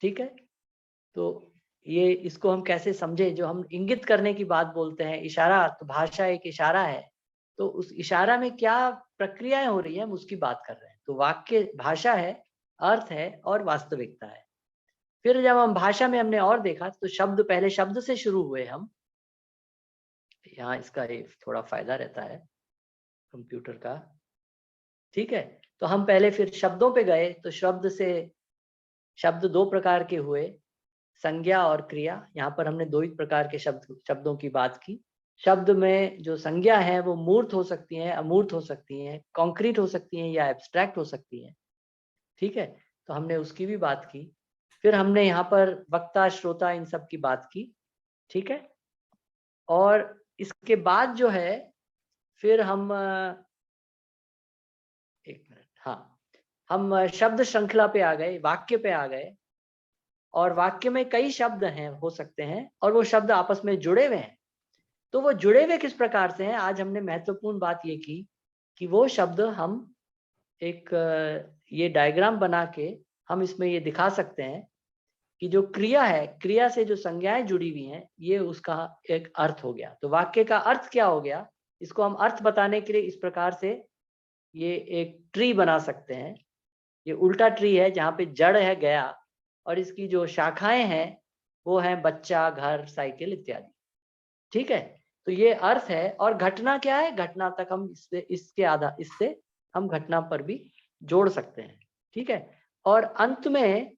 ठीक है, तो ये इसको हम कैसे समझे, जो हम इंगित करने की बात बोलते हैं, इशारा, तो भाषा एक इशारा है, तो उस इशारा में क्या प्रक्रियाएं हो रही है हम उसकी बात कर रहे हैं। तो वाक्य भाषा है, अर्थ है और वास्तविकता है। फिर जब हम भाषा में हमने और देखा तो शब्द, पहले शब्द से शुरू हुए हम, यहाँ इसका एक थोड़ा फायदा रहता है कंप्यूटर का। ठीक है, तो हम पहले फिर शब्दों पे गए, तो शब्द से शब्द 2 प्रकार के हुए, संज्ञा और क्रिया। यहाँ पर हमने 2 ही प्रकार के शब्दों की बात की। शब्द में जो संज्ञा है वो मूर्त हो सकती हैं, अमूर्त हो सकती हैं, कॉन्क्रीट हो सकती हैं या एब्स्ट्रैक्ट हो सकती हैं। ठीक है, तो हमने उसकी भी बात की। फिर हमने यहाँ पर वक्ता, श्रोता, इन सब की बात की। ठीक है, और इसके बाद जो है फिर हम एक मिनट, हाँ, हम शब्द श्रृंखला पे आ गए, वाक्य पे आ गए, और वाक्य में कई शब्द हैं, हो सकते हैं, और वो शब्द आपस में जुड़े हुए हैं। तो वो जुड़े हुए किस प्रकार से हैं, आज हमने महत्वपूर्ण बात ये की कि वो शब्द हम एक ये डायग्राम बना के हम इसमें ये दिखा सकते हैं कि जो क्रिया है, क्रिया से जो संज्ञाएं जुड़ी हुई हैं, ये उसका एक अर्थ हो गया। तो वाक्य का अर्थ क्या हो गया, इसको हम अर्थ बताने के लिए इस प्रकार से ये एक ट्री बना सकते हैं। ये उल्टा ट्री है जहाँ पे जड़ है गया, और इसकी जो शाखाएं हैं वो हैं बच्चा, घर, साइकिल इत्यादि। ठीक है, तो ये अर्थ है। और घटना क्या है, घटना तक हम इससे हम घटना पर भी जोड़ सकते हैं। ठीक है, और अंत में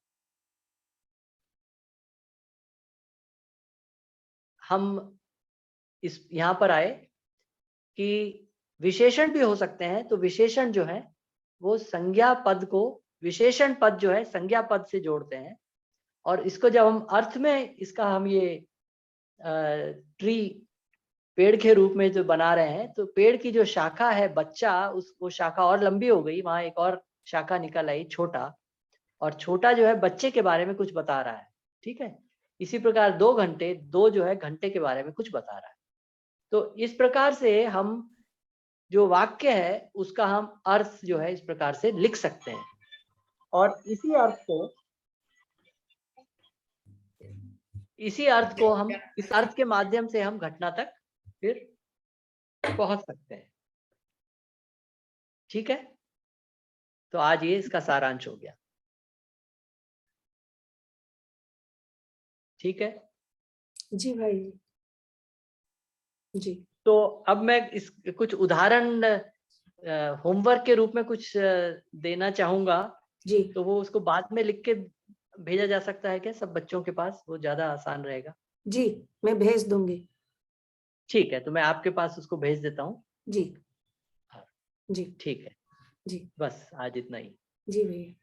हम इस यहाँ पर आए कि विशेषण भी हो सकते हैं। तो विशेषण जो है वो संज्ञा पद को, विशेषण पद जो है संज्ञा पद से जोड़ते हैं, और इसको जब हम अर्थ में इसका हम ये ट्री पेड़ के रूप में जो बना रहे हैं, तो पेड़ की जो शाखा है बच्चा, वो शाखा और लंबी हो गई, वहां एक और शाखा निकल आई छोटा, और छोटा जो है बच्चे के बारे में कुछ बता रहा है। ठीक है, इसी प्रकार 2 घंटे, 2 जो है घंटे के बारे में कुछ बता रहा है। तो इस प्रकार से हम जो वाक्य है उसका हम अर्थ जो है इस प्रकार से लिख सकते हैं, और इसी अर्थ को हम इस अर्थ के माध्यम से हम घटना तक फिर पहुंच सकते हैं। ठीक है, तो आज ये इसका सारांश हो गया। ठीक है जी भाई जी। तो अब मैं इस कुछ उदाहरण होमवर्क के रूप में कुछ देना चाहूंगा। जी तो वो उसको बाद में लिख के भेजा जा सकता है क्या सब बच्चों के पास, वो ज्यादा आसान रहेगा। जी, मैं भेज दूंगी। ठीक है, तो मैं आपके पास उसको भेज देता हूँ। जी जी ठीक है जी बस आज इतना ही। जी भैया।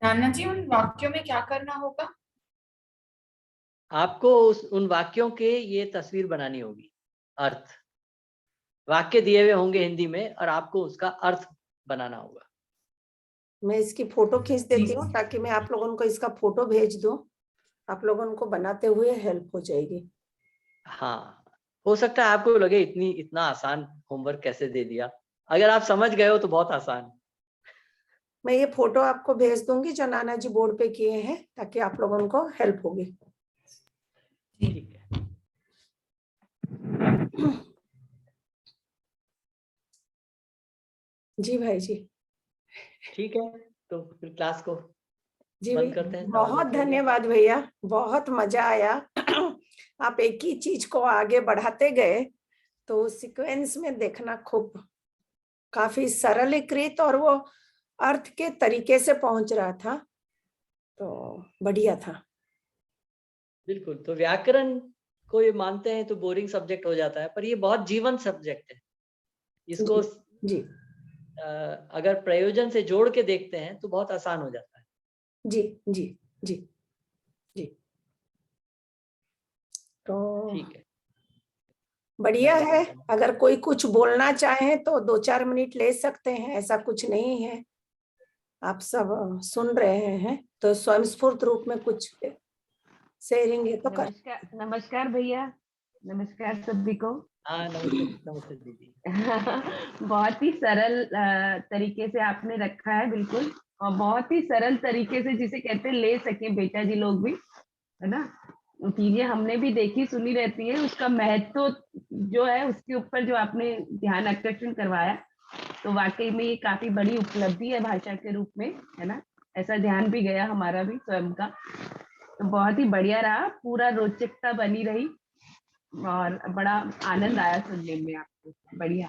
नाना जी, उन वाक्यों में क्या करना होगा? आपको उन वाक्यों के ये तस्वीर बनानी होगी, अर्थ। वाक्य दिए हुए होंगे हिंदी में और आपको उसका अर्थ बनाना होगा। मैं इसकी फोटो खींच देती जी। हूँ ताकि मैं आप लोगों को इसका फोटो भेज दूं, आप लोगों को बनाते हुए हेल्प हो जाएगी। हाँ, हो सकता है आपको लगे इतना आसान होमवर्क कैसे दे दिया। अगर आप समझ गए हो तो बहुत आसान। मैं ये फोटो आपको भेज दूंगी जो नाना जी बोर्ड पे किए हैं, ताकि आप लोगों को हेल्प होगी। ठीक है, जी भाई जी। ठीक है, तो फिर क्लास को जी बंद भैया, करते हैं। बहुत धन्यवाद भैया, बहुत मजा आया। आप एक ही चीज को आगे बढ़ाते गए, तो सीक्वेंस में देखना खूब काफी सरलीकृत और वो अर्थ के तरीके से पहुंच रहा था, तो बढ़िया था। बिल्कुल, तो व्याकरण को ये मानते हैं तो बोरिंग सब्जेक्ट हो जाता है, पर ये बहुत जीवन सब्जेक्ट है। इसको जी अगर प्रयोजन से जोड़ के देखते हैं तो बहुत आसान हो जाता है। जी जी जी जी। तो ठीक है, बढ़िया है। अगर कोई कुछ बोलना चाहे तो 2-4 मिनट ले सकते हैं, ऐसा कुछ नहीं है। आप सब सुन रहे हैं तो स्वयंस्फूर्त रूप में कुछ शेयरिंग तो कर। नमस्कार, नमस्कार भैया, नमस्कार सभी को। हाँ नमस्ते दीदी। बहुत ही सरल तरीके से आपने रखा है, बिल्कुल, और बहुत ही सरल तरीके से जिसे कहते हैं ले सके बेटा जी लोग भी, है ना। चीजें हमने भी देखी सुनी रहती है, उसका महत्व जो है उसके ऊपर जो आपने ध्यान आकर्षण करवाया, तो वाकई में ये काफी बड़ी उपलब्धि है भाषा के रूप में, है ना। ऐसा ध्यान भी गया हमारा भी स्वयं का। तो बहुत ही बढ़िया रहा, पूरा रोचकता बनी रही और बड़ा आनंद आया सुनने में आपको। बढ़िया,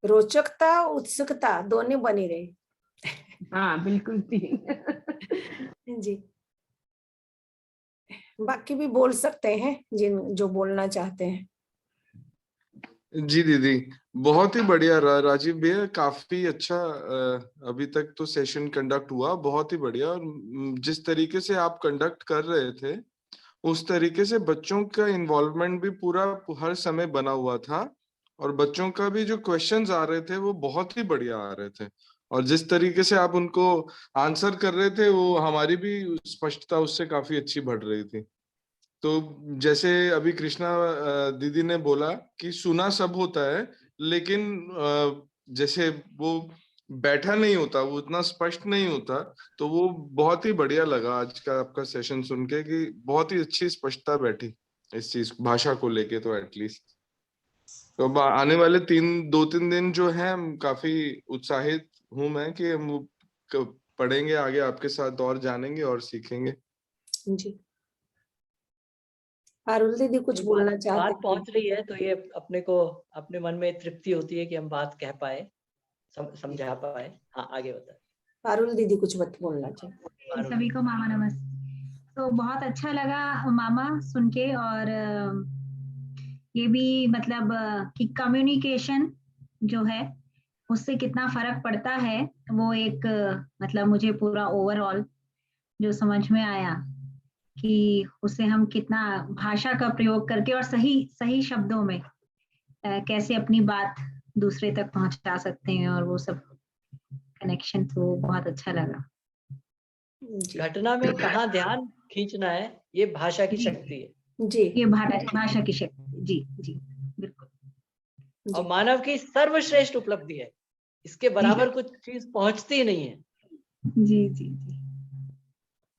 रोचकता उत्सुकता दोनों बनी रही। हाँ बिल्कुल ठीक। जी, बाकी भी बोल सकते हैं जो बोलना चाहते हैं। जी दीदी, बहुत ही बढ़िया रहा राजीव भैया, काफी अच्छा अभी तक तो सेशन कंडक्ट हुआ, बहुत ही बढ़िया। और जिस तरीके से आप कंडक्ट कर रहे थे उस तरीके से बच्चों का इन्वॉल्वमेंट भी पूरा हर समय बना हुआ था, और बच्चों का भी जो क्वेश्चंस आ रहे थे वो बहुत ही बढ़िया आ रहे थे, और जिस तरीके से आप उनको आंसर कर रहे थे वो हमारी भी स्पष्टता उससे काफी अच्छी बढ़ रही थी। तो जैसे अभी कृष्णा दीदी ने बोला कि सुना सब होता है, लेकिन जैसे वो बैठा नहीं होता, वो उतना स्पष्ट नहीं होता। तो वो बहुत ही बढ़िया लगा आज का आपका सेशन सुन के कि बहुत ही अच्छी स्पष्टता बैठी इस चीज भाषा को लेके। तो एटलीस्ट तो अब आने वाले 2-3 दिन जो है काफी उत्साहित हूं मैं कि हम वो पढ़ेंगे आगे आपके साथ और जानेंगे और सीखेंगे। जी पारुल दीदी कुछ ये बोलना बात चाहते हैं? पहुंच रही है तो ये अपने को अपने मन में तृप्ति होती है कि हम बात कह पाए, समझा पाए। हाँ आगे बताए। पारुल दीदी कुछ बोलना चाहते हैं? सभी को मामा नमस्ते। तो बहुत अच्छा लगा मामा सुन के, और ये भी मतलब कि कम्युनिकेशन जो है उससे कितना फर्क पड़ता है, वो एक मतलब मुझे पूरा ओवरऑल जो समझ में आया कि उससे हम कितना भाषा का प्रयोग करके और सही शब्दों में कैसे अपनी बात दूसरे तक पहुंचा सकते हैं, और वो सब कनेक्शन तो बहुत अच्छा लगा। घटना में कहाँ ध्यान खींचना है, ये भाषा की शक्ति है। जी ये भाषा की शक्ति। जी जी बिल्कुल। और मानव की सर्वश्रेष्ठ उपलब्धि है, इसके बराबर कुछ चीज पहुंचती नहीं है। जी जी जी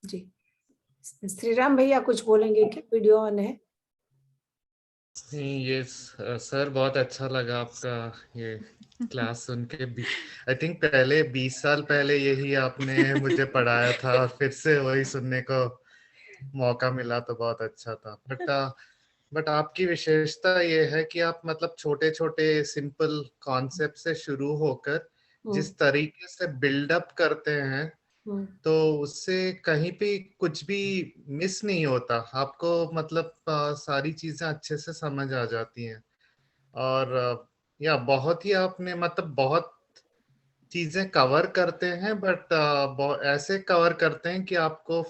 जी श्री राम भैया कुछ बोलेंगे क्या? वीडियो ऑन है। ये सर बहुत अच्छा लगा आपका ये क्लास सुन के। आई थिंक पहले 20 साल पहले यही आपने मुझे पढ़ाया था, और फिर से वही सुनने को मौका मिला तो बहुत अच्छा था। बट आपकी विशेषता ये है कि आप मतलब छोटे छोटे सिंपल कॉन्सेप्ट से शुरू होकर जिस तरीके से बिल्डअप करते हैं, तो उससे कहीं पे कुछ भी मिस नहीं होता आपको, मतलब सारी चीजें अच्छे से समझ आ जाती हैं। और या बहुत ही आपने मतलब बहुत चीजें कवर करते हैं, बट ऐसे कवर करते हैं कि आपको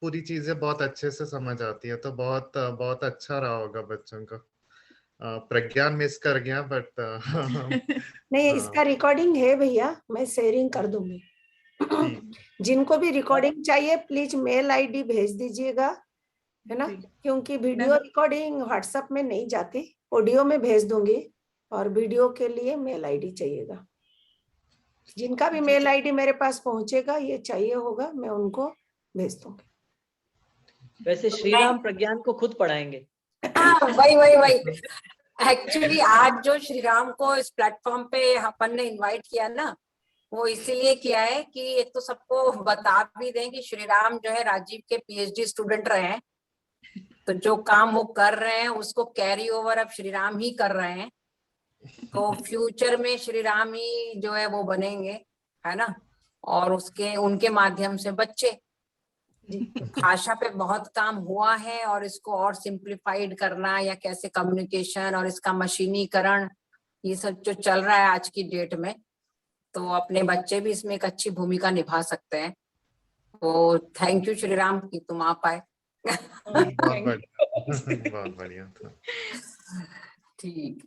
पूरी चीजें बहुत अच्छे से समझ आती है। तो बहुत बहुत अच्छा रहा होगा बच्चों का। प्रज्ञान मिस कर गया बट नहीं इसका रिकॉर्डिंग है भैया, मैं शेयरिंग कर दूंगी। जिनको भी रिकॉर्डिंग चाहिए प्लीज मेल आईडी भेज दीजिएगा, है ना, क्योंकि वीडियो रिकॉर्डिंग व्हाट्सएप में नहीं जाती, ऑडियो में भेज दूंगी, और वीडियो के लिए मेल आईडी चाहिएगा। जिनका भी मेल आईडी मेरे पास पहुंचेगा ये चाहिए होगा, मैं उनको भेज दूंगी। वैसे श्रीराम प्रज्ञान को खुद पढ़ाएंगे। वही एक्चुअली आज जो श्रीराम को इस प्लेटफॉर्म पे अपन ने इनवाइट किया ना, वो इसीलिए किया है कि एक तो सबको बता भी दें कि श्रीराम जो है राजीव के पीएचडी स्टूडेंट रहे हैं, तो जो काम वो कर रहे हैं उसको कैरी ओवर अब श्रीराम ही कर रहे हैं। तो फ्यूचर में श्रीराम ही जो है वो बनेंगे, है ना, और उनके माध्यम से बच्चे भाषा पे बहुत काम हुआ है, और इसको और सिंप्लीफाइड करना या कैसे कम्युनिकेशन और इसका मशीनीकरण, ये सब जो चल रहा है आज की डेट में, तो अपने बच्चे भी इसमें एक अच्छी भूमिका निभा सकते हैं। तो थैंक यू श्रीराम कि तुम आ पाए। बहुत बढ़िया था। ठीक,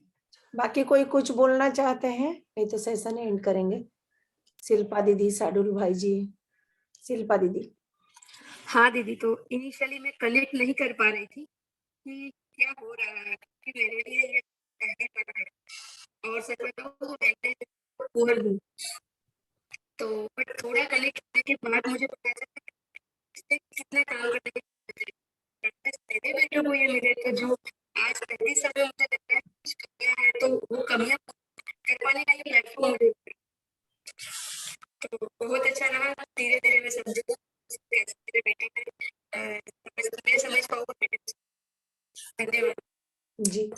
बाकी कोई कुछ बोलना चाहते हैं? नहीं तो सेशन एंड करेंगे। शिल्पा दीदी, साडुल भाई जी। शिल्पा दीदी। हाँ दीदी, तो इनिशियली मैं कलेक्ट नहीं कर पा रही थी कि क्या हो रहा है, कि मेरे लिए ये पहले पता है, और सच बताऊं तो मैंने पुअर हूँ, तो बट थोड़ा कलेक्ट करने के बाद मुझे पता चला कितने काम करने के बेटे को ये मिले थे, जो आज पहली समय मुझे लगता है कुछ कमियां है, तो वो कमियां कर पाने का ये प्लेटफॉर्म है। तो बहुत अच्छा लगा, धीरे धीरे मैं समझूंगा मेरे बेटे मैं समझ पाऊंगा बेटे। धन्यवाद जी।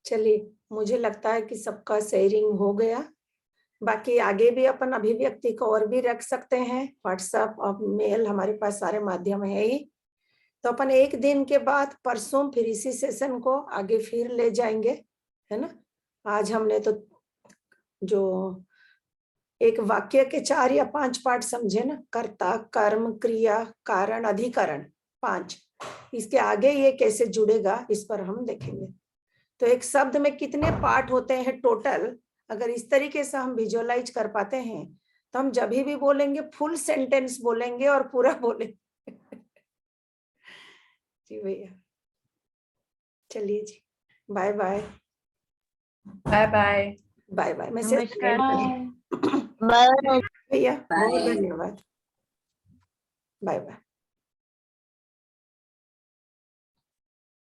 चलिए, मुझे लगता है कि सबका शेयरिंग हो गया। बाकी आगे भी अपन अभिव्यक्ति को और भी रख सकते हैं, व्हाट्सएप और मेल हमारे पास सारे माध्यम है ही। तो अपन एक दिन के बाद परसों फिर इसी सेशन को आगे फिर ले जाएंगे, है ना। आज हमने तो जो एक वाक्य के 4 या 5 पार्ट समझे ना, कर्ता, कर्म, क्रिया, कारण, अधिकरण, 5। इसके आगे ये कैसे जुड़ेगा इस पर हम देखेंगे। तो एक शब्द में कितने पार्ट होते हैं टोटल, अगर इस तरीके से हम विजुअलाइज कर पाते हैं तो हम जब भी बोलेंगे फुल सेंटेंस बोलेंगे और पूरा बोलेंगे। जी भैया, चलिए जी, bye bye. Bye bye. Bye bye. Message नमस्कार। भैया, बहुत धन्यवाद। Bye bye.